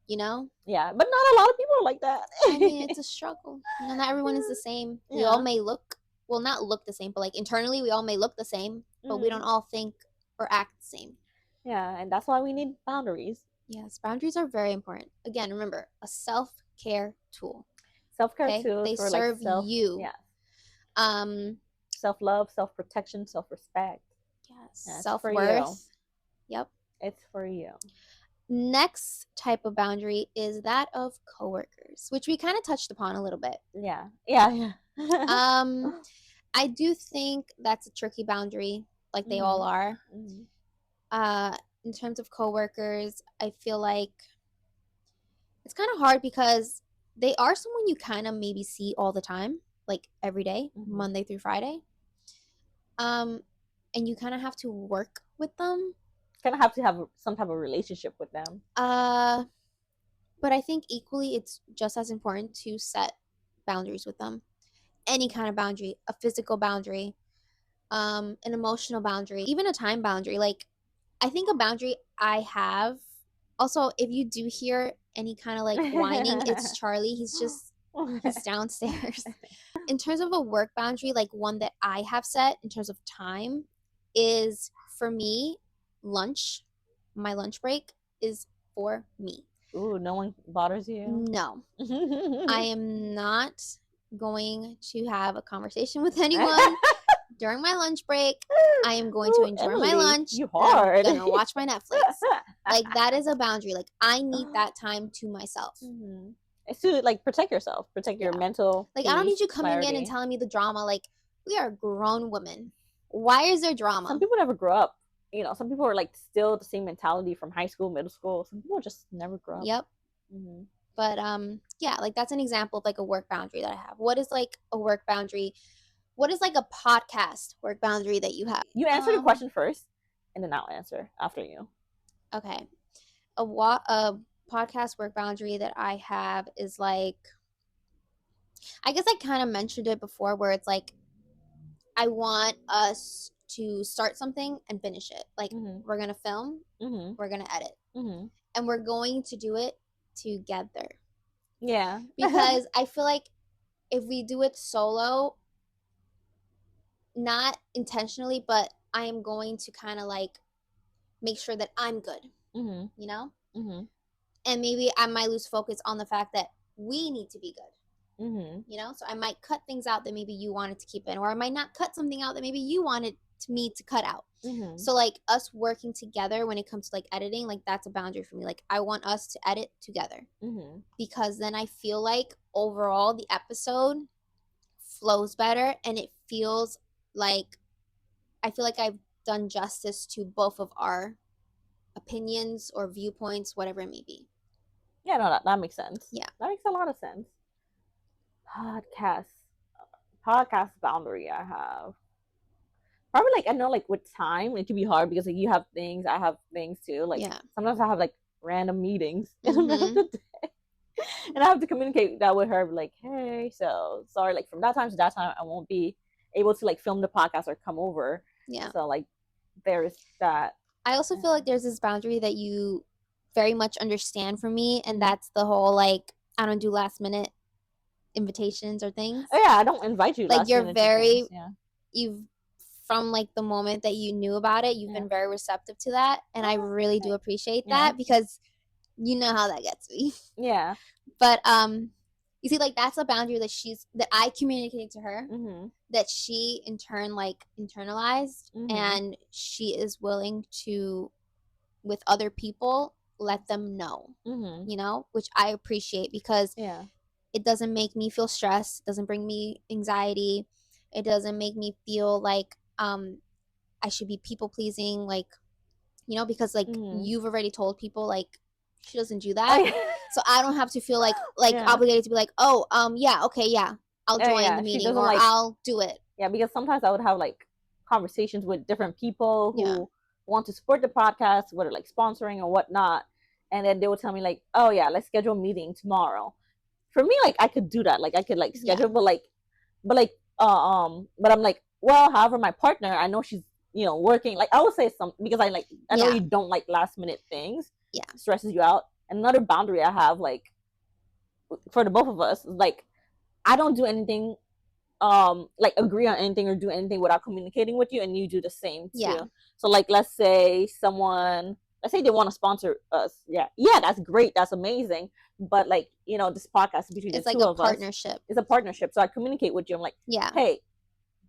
you know? Yeah, but not a lot of people are like that. I mean, it's a struggle. You know, not everyone is the same. We all Yeah. may look, well, not look the same, but like internally, we all may look the same, but we don't Hmm. all think or act the same. Yeah, and that's why we need boundaries. Yes, boundaries are very important. Again, remember, a self care tool. Self care Okay, tools they for like serve you. yeah, Um, self love, self protection, self respect. yes, Yeah, it's self for you. worth. Yep. It's for you. Next type of boundary is that of coworkers, which we kind of touched upon a little bit. Yeah, yeah, yeah. Um, I do think that's a tricky boundary, like they all Mhm. are. Mhm. In terms of coworkers, I feel like it's kind of hard because they are someone you kind of maybe see all the time, like every day, Mhm. Monday through Friday. Um, and you kind of have to work with them. Kind of have to have some type of relationship with them. Uh, but I think equally it's just as important to set boundaries with them. Any kind of boundary, a physical boundary, an emotional boundary, even a time boundary. Like I think a boundary I have. Also, if you do hear any kind of like whining, it's Charlie. He's downstairs. In terms of a work boundary, like one that I have set in terms of time is for me, lunch, my lunch break is for me. Ooh, no one bothers you. No, I am not going to have a conversation with anyone during my lunch break. I am going to Ooh, enjoy my Emily, lunch you and I'm hard. gonna watch my Netflix. Like that is a boundary. Like I need that time to myself. Mhm. It's to like protect yourself, protect your Yeah. mental Like I don't peace, need you coming in and clarity. telling me the drama. Like we are grown women. Why is there Some drama? people never grow up. You know, some people are like still the same mentality from high school, middle school. Some people just never grow up. Yep. Hmm. But yeah, like that's an example of like a work boundary that I have. What is like a work boundary? What is like a podcast work boundary that you have? You answer the question first, and then I'll answer after you. Okay. A podcast work boundary that I have is like, I guess I kind of mentioned it before where it's like I want us to start something and finish it. Like Mhm. we're going to film, Mhm. we're going to edit, Mhm. and we're going to do it together. Yeah. Because I feel like if we do it solo, not intentionally, but I am going to kind of like make sure that I'm good, Mhm. you know? Mhm. And maybe I might lose focus on the fact that we need to be good, Mhm. you know? So I might cut things out that maybe you wanted to keep in, or I might not cut something out that maybe you wanted to me to cut out. Mm-hmm. So like us working together when it comes to like editing, like that's a boundary for me. Like I want us to edit together, Mm-hmm. because then I feel like overall the episode flows better, and it feels like I feel like I've done justice to both of our opinions or viewpoints, whatever it may be. Yeah, no, that makes sense. Yeah. That makes a lot of sense. Podcast. Podcast boundary I have. Probably like I know like with time it can be hard because like you have things, I have things too. Like Yeah. sometimes I have like random meetings in the middle of Mm-hmm. the day. And I have to communicate that with her, like, hey, so sorry, like from that time to that time I won't be able to like film the podcast or come over. Yeah. So like there's that. I also feel like there's this boundary that you very much understand from me, and Mhm. that's the whole like I don't do last minute invitations or things. Oh yeah, I don't invite you Like last you're minute to things. very Yeah. you've from like the moment that you knew about it, you've Yeah. been very receptive to that, and I really do Okay. appreciate Yeah. that, because you know how that gets me. Yeah. But you see, like that's a boundary that I communicated to her, Mm-hmm. that she in turn like internalized, Mm-hmm. and she is willing to, with other people, let them know, Mm-hmm. you know, which I appreciate, because Yeah. it doesn't make me feel stressed, it doesn't bring me anxiety, it doesn't make me feel like I should be people pleasing, like, you know, because like Mm-hmm. you've already told people like she doesn't do Oh, that. yeah. So I don't have to feel like Yeah. obligated to be like, oh, yeah, okay, yeah, I'll Oh, join yeah. the She meeting, doesn't or like. I'll do it. Yeah, because sometimes I would have like conversations with different people Yeah. who want to support the podcast, whether like sponsoring or whatnot, and then they would tell me like, oh yeah, let's schedule a meeting tomorrow. For me, like I could do that, like I could like schedule, Yeah. but I'm like, well, however, my partner, I know she's working. Like I would say some because I know Yeah. you don't like last minute things. Yeah. Stresses you out. Another boundary I have, like for the both of us, like I don't do anything like agree on anything or do anything without communicating with you, and you do the same too. Yeah. So like let's say they want to sponsor us. Yeah, that's great, that's amazing, but like this podcast between It's the like two a of us partnership. is a partnership. So I communicate with you. I'm like, Yeah. hey,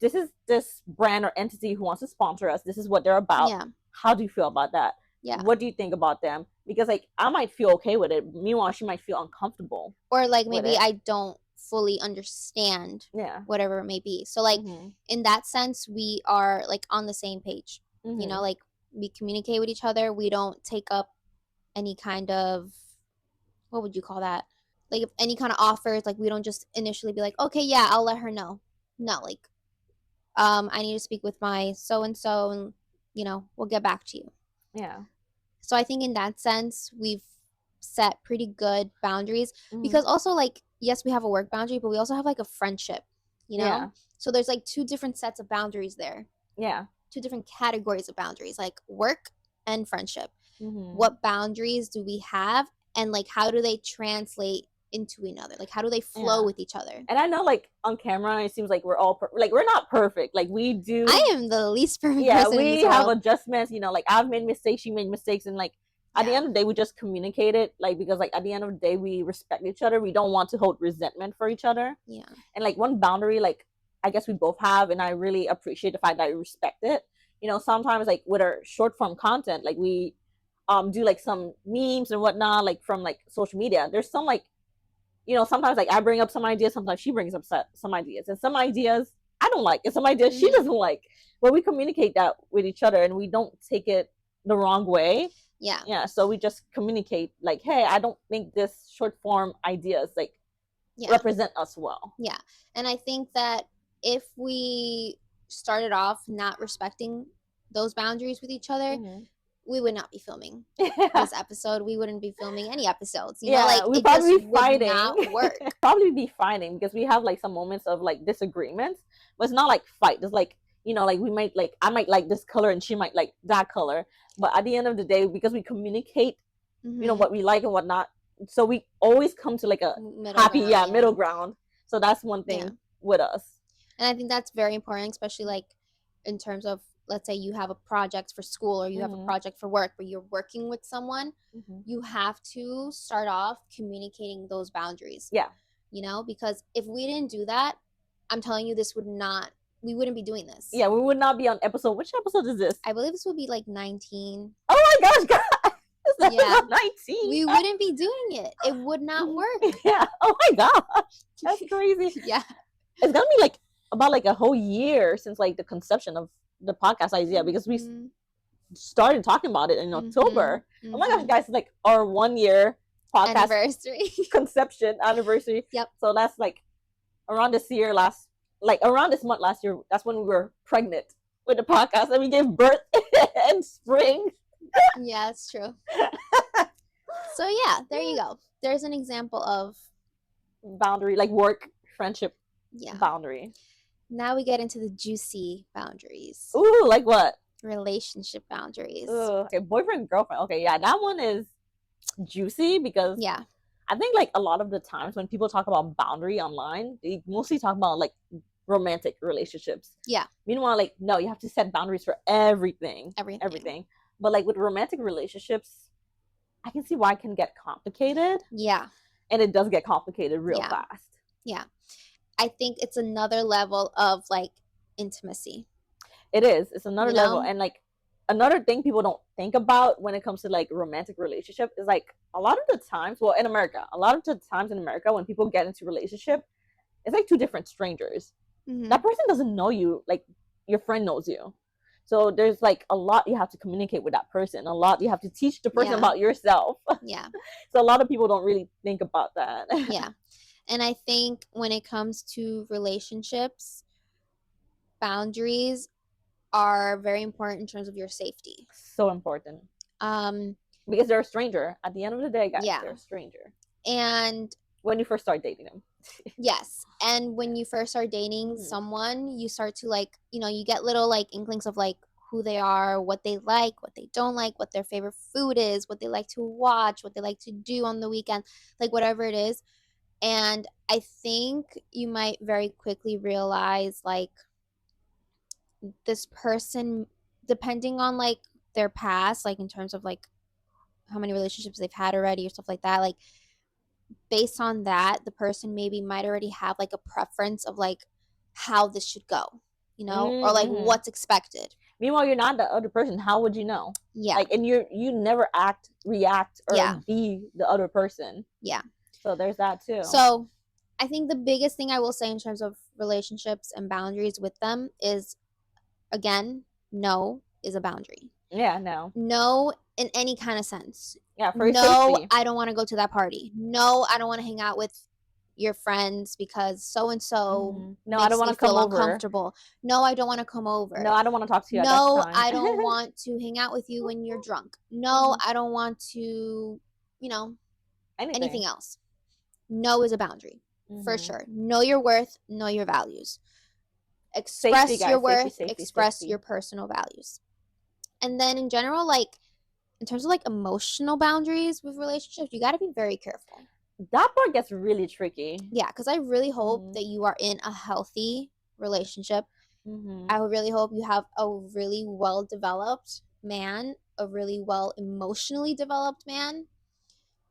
this is this brand or entity who wants to sponsor us, this is what they're about. Yeah. How do you feel about that? Yeah. What do you think about them? Because like I might feel okay with it, meanwhile she might feel uncomfortable, Or like with maybe it. I don't fully understand Yeah. whatever it may be. So like in that sense, we are like on the same page. You know, like we communicate with each other. We don't take up any kind of, what would you call that? Like if any kind of offers, like we don't just initially be like, okay, yeah, I'll let her know. No, like I need to speak with my so and so, and we'll get back to you. Yeah. So I think in that sense, we've set pretty good boundaries, because also like, yes, we have a work boundary, but we also have like a friendship, Yeah. So there's like two different sets of boundaries there. Yeah. Two different categories of boundaries, like work and friendship. Mm-hmm. What boundaries do we have, and like how do they translate into another? Like how do they flow with each other? And I know like on camera it seems like we're all like we're not perfect, like we do. I am the least perfect person in this we have world. adjustments, like I've made mistakes, she made mistakes, and like at the end of the day we just communicate it, like because like at the end of the day we respect each other, we don't want to hold resentment for each other. Yeah. And like one boundary, like I guess we both have, and I really appreciate the fact that I respect it. Sometimes like with our short form content, like we do like some memes and whatnot, like from like social media. There's some like sometimes like I bring up some ideas, sometimes she brings up some ideas, and some ideas I don't like, and some ideas she doesn't like. But we communicate that with each other, and we don't take it the wrong way. Yeah. So we just communicate like, hey, I don't think this short form ideas like represent us well. Yeah. And I think that if we started off not respecting those boundaries with each other, we would not be filming this episode. We wouldn't be filming any episodes. You know, like we'd it just be would not work. Probably be fighting because we have like some moments of like disagreements, but it's not like fight. It's like like we might like I might like this color and she might like that color, but at the end of the day, because we communicate, what we like and whatnot, so we always come to like a middle ground. So that's one thing with us. And I think that's very important, especially like in terms of, let's say you have a project for school or you have a project for work where you're working with someone, you have to start off communicating those boundaries. Yeah. Because if we didn't do that, I'm telling you, this would not we wouldn't be doing this. Yeah, we would not be on episode. Which episode is this? I believe this would be like 19. Oh my gosh, guys! This Yeah. episode 19. We wouldn't be doing it. It would not work. Yeah. Oh my gosh, that's crazy. Yeah. It's gonna be like about like a whole year since like the conception of the podcast idea, because we started talking about it in October. Oh my gosh, guys, like our 1 year podcast anniversary. conception anniversary. Yep. So that's like around this month last year. That's when we were pregnant with the podcast, and we gave birth in spring. Yeah, it's true. So yeah, there you go. There's an example of boundary, like work friendship boundary. Now we get into the juicy boundaries. Ooh, like what? Relationship boundaries. Ooh, okay, boyfriend, girlfriend. Okay, yeah, that one is juicy because I think like a lot of the times when people talk about boundary online, they mostly talk about like romantic relationships. Yeah. Meanwhile, like, no, you have to set boundaries for everything. But like with romantic relationships, I can see why it can get complicated. Yeah. And it does get complicated real fast. Yeah. I think it's another level of like intimacy. It is. It's another level. And like another thing people don't think about when it comes to like romantic relationship is like a lot of the times, well, in America, when people get into relationship, it's like two different strangers. Mm-hmm. That person doesn't know you like your friend knows you. So there's like a lot you have to communicate with that person. A lot you have to teach the person about yourself. Yeah. So a lot of people don't really think about that. Yeah. And I think when it comes to relationships, boundaries are very important in terms of your safety. So important. Because they're a stranger. At the end of the day, guys, they're a stranger. And when you first start dating them. Yes. And when you first start dating someone, you start to like, you get little like inklings of like who they are, what they like, what they don't like, what their favorite food is, what they like to watch, what they like to do on the weekend, like whatever it is. And I think you might very quickly realize like this person, depending on like their past, like in terms of like how many relationships they've had already or stuff like that, like based on that, the person maybe might already have like a preference of like how this should go, or like what's expected. Meanwhile, you're not the other person. How would you know? Yeah. Like, and you never react, or be the other person. Yeah. So there's that too. So I think the biggest thing I will say in terms of relationships and boundaries with them is, again, no is a boundary. Yeah, no. No in any kind of sense. Yeah, for safety. I don't want to go to that party. No, I don't want to hang out with your friends because so and so. No, I don't want to come over. Uncomfortable. No, I don't want to come over. No, I don't want to talk to you. No, at that time. I don't want to hang out with you when you're drunk. No, I don't want to, anything else. No is a boundary for sure. Know your worth. Know your values. Express safety, your worth. Express your personal values. And then in general, like in terms of like emotional boundaries with relationships, you got to be very careful. That part gets really tricky. Yeah, because I really hope that you are in a healthy relationship. I really hope you have a really well-developed man, a really well emotionally developed man,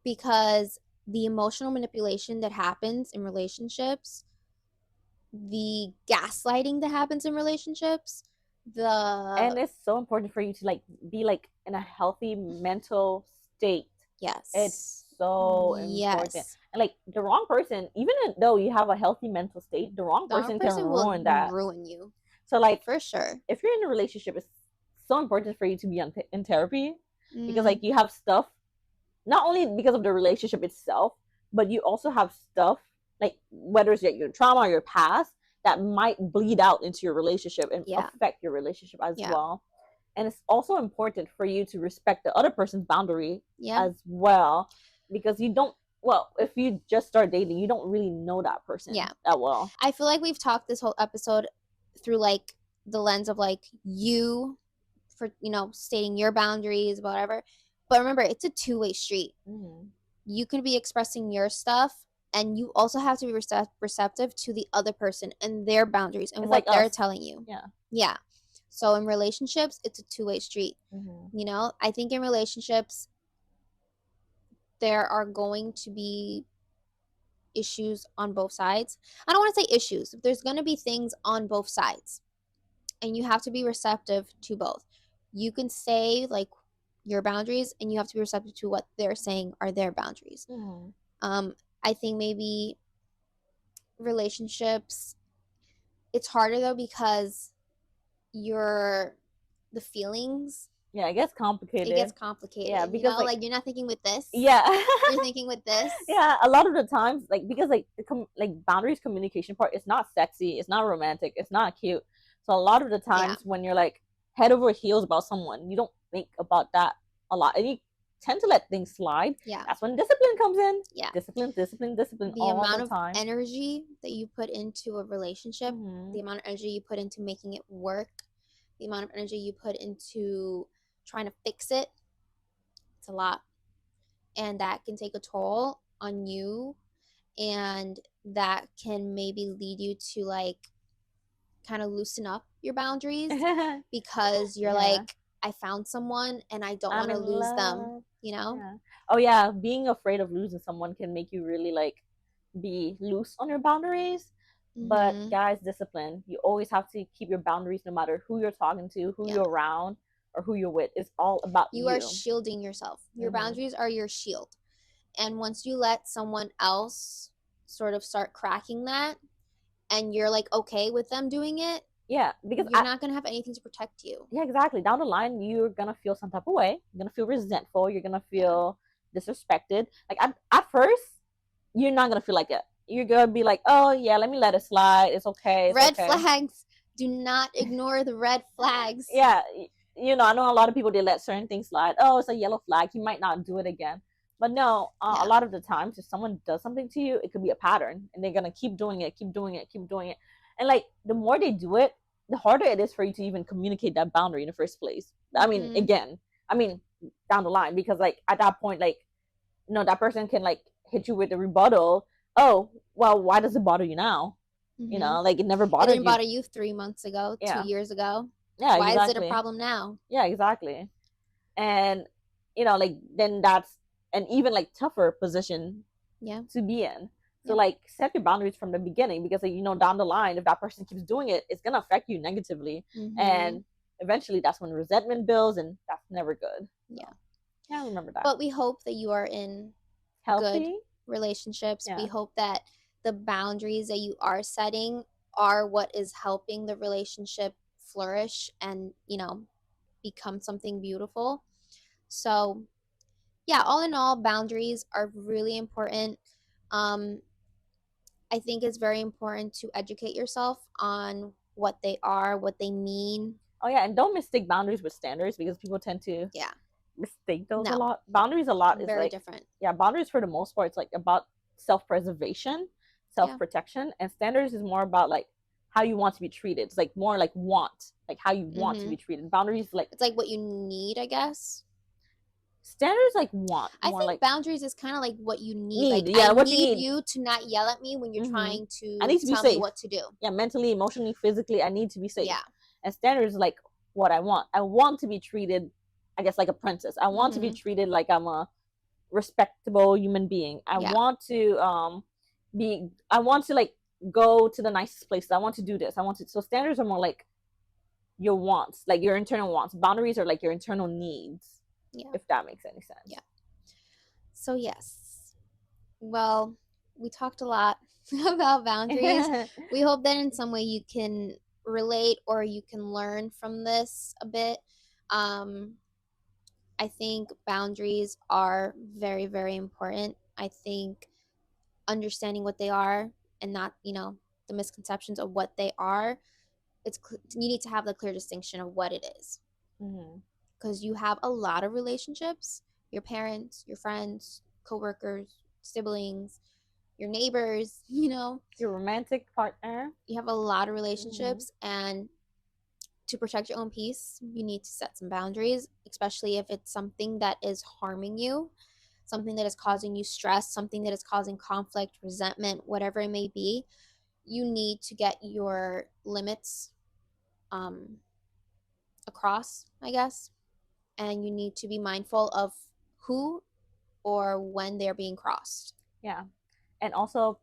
because the emotional manipulation that happens in relationships, the gaslighting that happens in relationships, and it's so important for you to like be like in a healthy mental state. Yes, it's so important. And like the wrong person, even though you have a healthy mental state, the wrong person can ruin you. So like for sure, if you're in a relationship, it's so important for you to be in therapy, because like you have stuff, not only because of the relationship itself, but you also have stuff like whether it's your trauma or your past that might bleed out into your relationship and affect your relationship as well. And it's also important for you to respect the other person's boundary as well, because if you just start dating, you don't really know that person that well. I feel like we've talked this whole episode through like the lens of like you for stating your boundaries, whatever, but remember, it's a two-way street. You can be expressing your stuff, and you also have to be receptive to the other person and their boundaries and what they're telling you. Yeah. So in relationships, it's a two-way street. I think in relationships, there are going to be issues on both sides. I don't want to say issues. There's going to be things on both sides, and you have to be receptive to both. You can say like your boundaries, and you have to be receptive to what they're saying are their boundaries. Mhm. I think maybe relationships, it's harder though because you're the feelings, Yeah, it gets it complicated. gets Yeah, complicated, you because know, like you're not thinking with this, yeah, you're thinking with this. yeah. A lot of the times, like because like like boundaries communication part, it's not sexy, it's not romantic, it's not cute. So a lot of the Yeah, times when you're like head over heels about someone, you don't think about that a lot, and you tend to let things slide. yeah, That's when discipline comes in. yeah. Discipline, discipline, discipline The all amount the of time. energy that you put into a relationship, Hmm. the amount of energy you put into making it work, the amount of energy you put into trying to fix it, it's a lot. And that can take a toll on you, and that can maybe lead you to like kind of loosen up your boundaries because you're Yeah, like, I found someone and I don't I'm want to in lose them, love. you know? Yeah. Oh yeah, being afraid of losing someone can make you really like be loose on your boundaries. But Mm-hmm. guys, discipline. You always have to keep your boundaries no matter who you're talking to, who Yeah. you're around, or who you're with. It's all about You are you. shielding yourself. Your Hmm. boundaries are your shield. And once you let someone else sort of start cracking that, and you're like okay with them doing it, Yeah, because you're not going to have anything to protect you. yeah, exactly. Down the line, you're gonna feel some type of way. You're gonna feel resentful. You're gonna Yeah. feel disrespected. Like at first, you're not gonna feel like it. You're gonna be like, oh yeah, let me let it slide. It's okay. It's Red okay. flags. Do not ignore the red flags. Yeah, I know a lot of people they let certain things slide. Oh, it's a yellow flag. He might not do it again. But no, a Yeah. lot of the times, if someone does something to you, it could be a pattern, and they're gonna keep doing it, keep doing it, keep doing it, and like the more they do it, the harder it is for you to even communicate that boundary in the first place. I mean, Mm-hmm. again, I mean, down the line, because like at that point, like that person can like hit you with a rebuttal. Oh, well, why does it bother you now? Mm-hmm. Like it never It bothered didn't you. bother you 3 months ago, Yeah, 2 years ago. yeah, Why is it a exactly. problem now? Yeah, exactly. And like then that's an even like tougher position Yeah. to be in. So Yeah. like set your boundaries from the beginning, because like, down the line, if that person keeps doing it, it's gonna affect you negatively, Mm-hmm. and eventually that's when resentment builds, and that's never good. So Yeah. yeah, remember that. But we hope that you are in good Healthy. relationships. We Yeah. hope that the boundaries that you are setting are what is helping the relationship flourish and, become something beautiful. So, yeah, all in all, boundaries are really important. Um, I think it's very important to educate yourself on what they are, what they mean. Oh yeah, and don't mistake boundaries with standards, because people tend to Yeah, mistake those a no, lot. Boundaries a lot is very like, different. yeah, boundaries for the most part, it's like about self-preservation, Yeah. self-protection, and standards is more about like how you want to be treated. It's like more like want, like how you want to Mm-hmm. be treated. Boundaries like It's like what you need, I guess. standards like want, I more think like boundaries is kind of like what you need. need. Like, I Yeah, what you need need. you to not yell at me when you're Hmm. trying I to need to be tell me safe. what to do. Yeah, mentally, emotionally, physically, I need to be safe. Yeah. And standards like what I want. I want to be treated, I guess, like a princess. I want to be Mm-hmm. treated like I'm a respectable human being. I Yeah. want to I want to like go to the nicest places. I want to do this. I want to. So standards are more like your wants, like your internal wants. Boundaries are like your internal needs, Yeah. if that makes any sense. Yeah. So, yes. Well, we talked a lot about boundaries. We hope that in some way you can relate or you can learn from this a bit. Um, I think boundaries are very, very important. I think understanding what they are and not, the misconceptions of what they are, you need to have the clear distinction of what it is. Mm-hmm. Because you have a lot of relationships, your parents, your friends, coworkers, siblings, your neighbors, Your romantic partner. you have a lot of Mm-hmm. relationships, and to protect your own peace, you need to set some boundaries, especially if it's something that is harming you, something that is causing you stress, something that is causing conflict, resentment, whatever it may be. You need to get your limits um, across, I guess, and you need to be mindful of who or when they're being crossed. Yeah. And also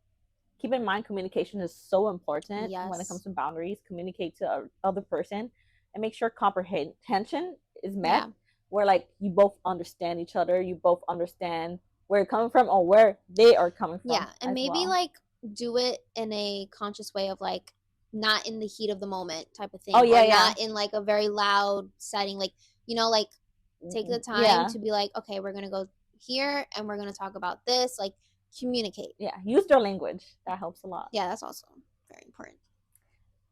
keep in mind, communication is so important when it comes Yes. to boundaries. Communicate to the other person and make sure comprehension is met, Yeah. where like you both understand each other, you both understand where you're coming from or where they are coming from Yeah. And as maybe well. like do it in a conscious way of like not in the heat of the moment type of Oh thing, or yeah, yeah. not in like a very loud setting. Like, like take the time Yeah, to be like, okay, we're going to go here and we're going to talk about this. Like, communicate. yeah. Use their language. That helps a lot. Yeah, that's also very important.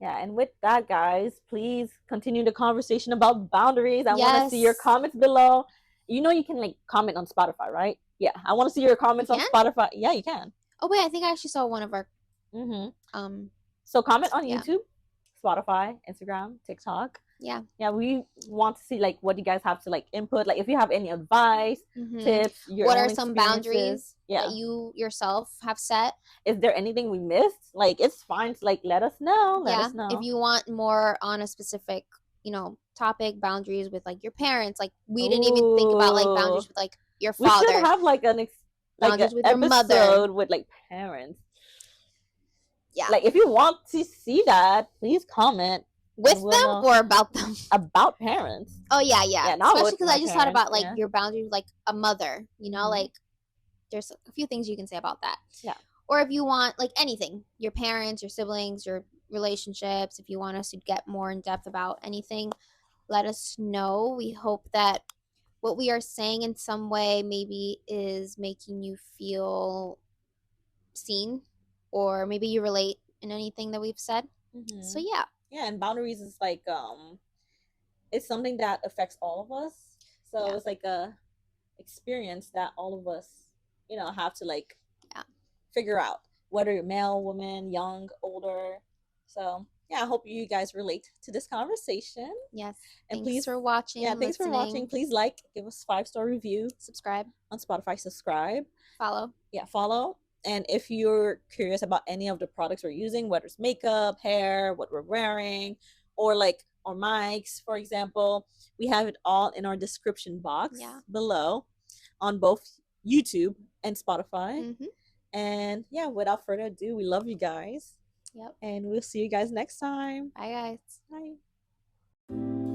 Yeah, and with that, guys, please continue the conversation about boundaries. I want to see your Yes. comments below. You can like comment on Spotify, right? Yeah, I want to see your You comments on can? Spotify. Yeah, you can. Oh, wait, I think I actually saw one of our, Mm-hmm. um, So comment on yeah. YouTube, Spotify, Instagram, TikTok. Yeah. Yeah, we want to see like what you guys have to like input. Like if you have any advice, tips, your What own are some boundaries experiences. Yeah. that you yourself have set? Is there anything we missed? Like it's fine to like let us know. Let Yeah. us know. If you want more on a specific, topic, boundaries with like your parents, like we didn't even think about like Ooh. boundaries with like your We should father, have like like an boundaries with your mother. episode with like parents. Yeah. Like if you want to see that, please comment With and we'll them know or about them? about parents. Oh, yeah, yeah. Yeah, not Especially with because my I just thought parents. about like Yeah. your boundaries with like a mother, Mhm. like there's a few things you can say about that. Yeah. Or if you want like anything, your parents, your siblings, your relationships, if you want us to get more in depth about anything, let us know. We hope that what we are saying in some way maybe is making you feel seen, or maybe you relate in anything that we've said. So yeah. Yeah, and boundaries is like it's something that affects all of us. So Yeah. it's like a experience that all of us, have to like Yeah. figure out, whether you're male, woman, young, older. So yeah, I hope you guys relate to this conversation. Yes. And Thanks please, for watching, yeah, thanks for watching. listening. Please like, give us 5-star review Subscribe. on Spotify. Subscribe. Follow. Yeah, follow. And if you're curious about any of the products we're using, whether it's makeup, hair, what we're wearing, or like our mics, for example, we have it all in our description box below on both YouTube and Spotify. And yeah, without further ado, we love you guys. Yep. And we'll see you guys next time. Bye, guys. Bye.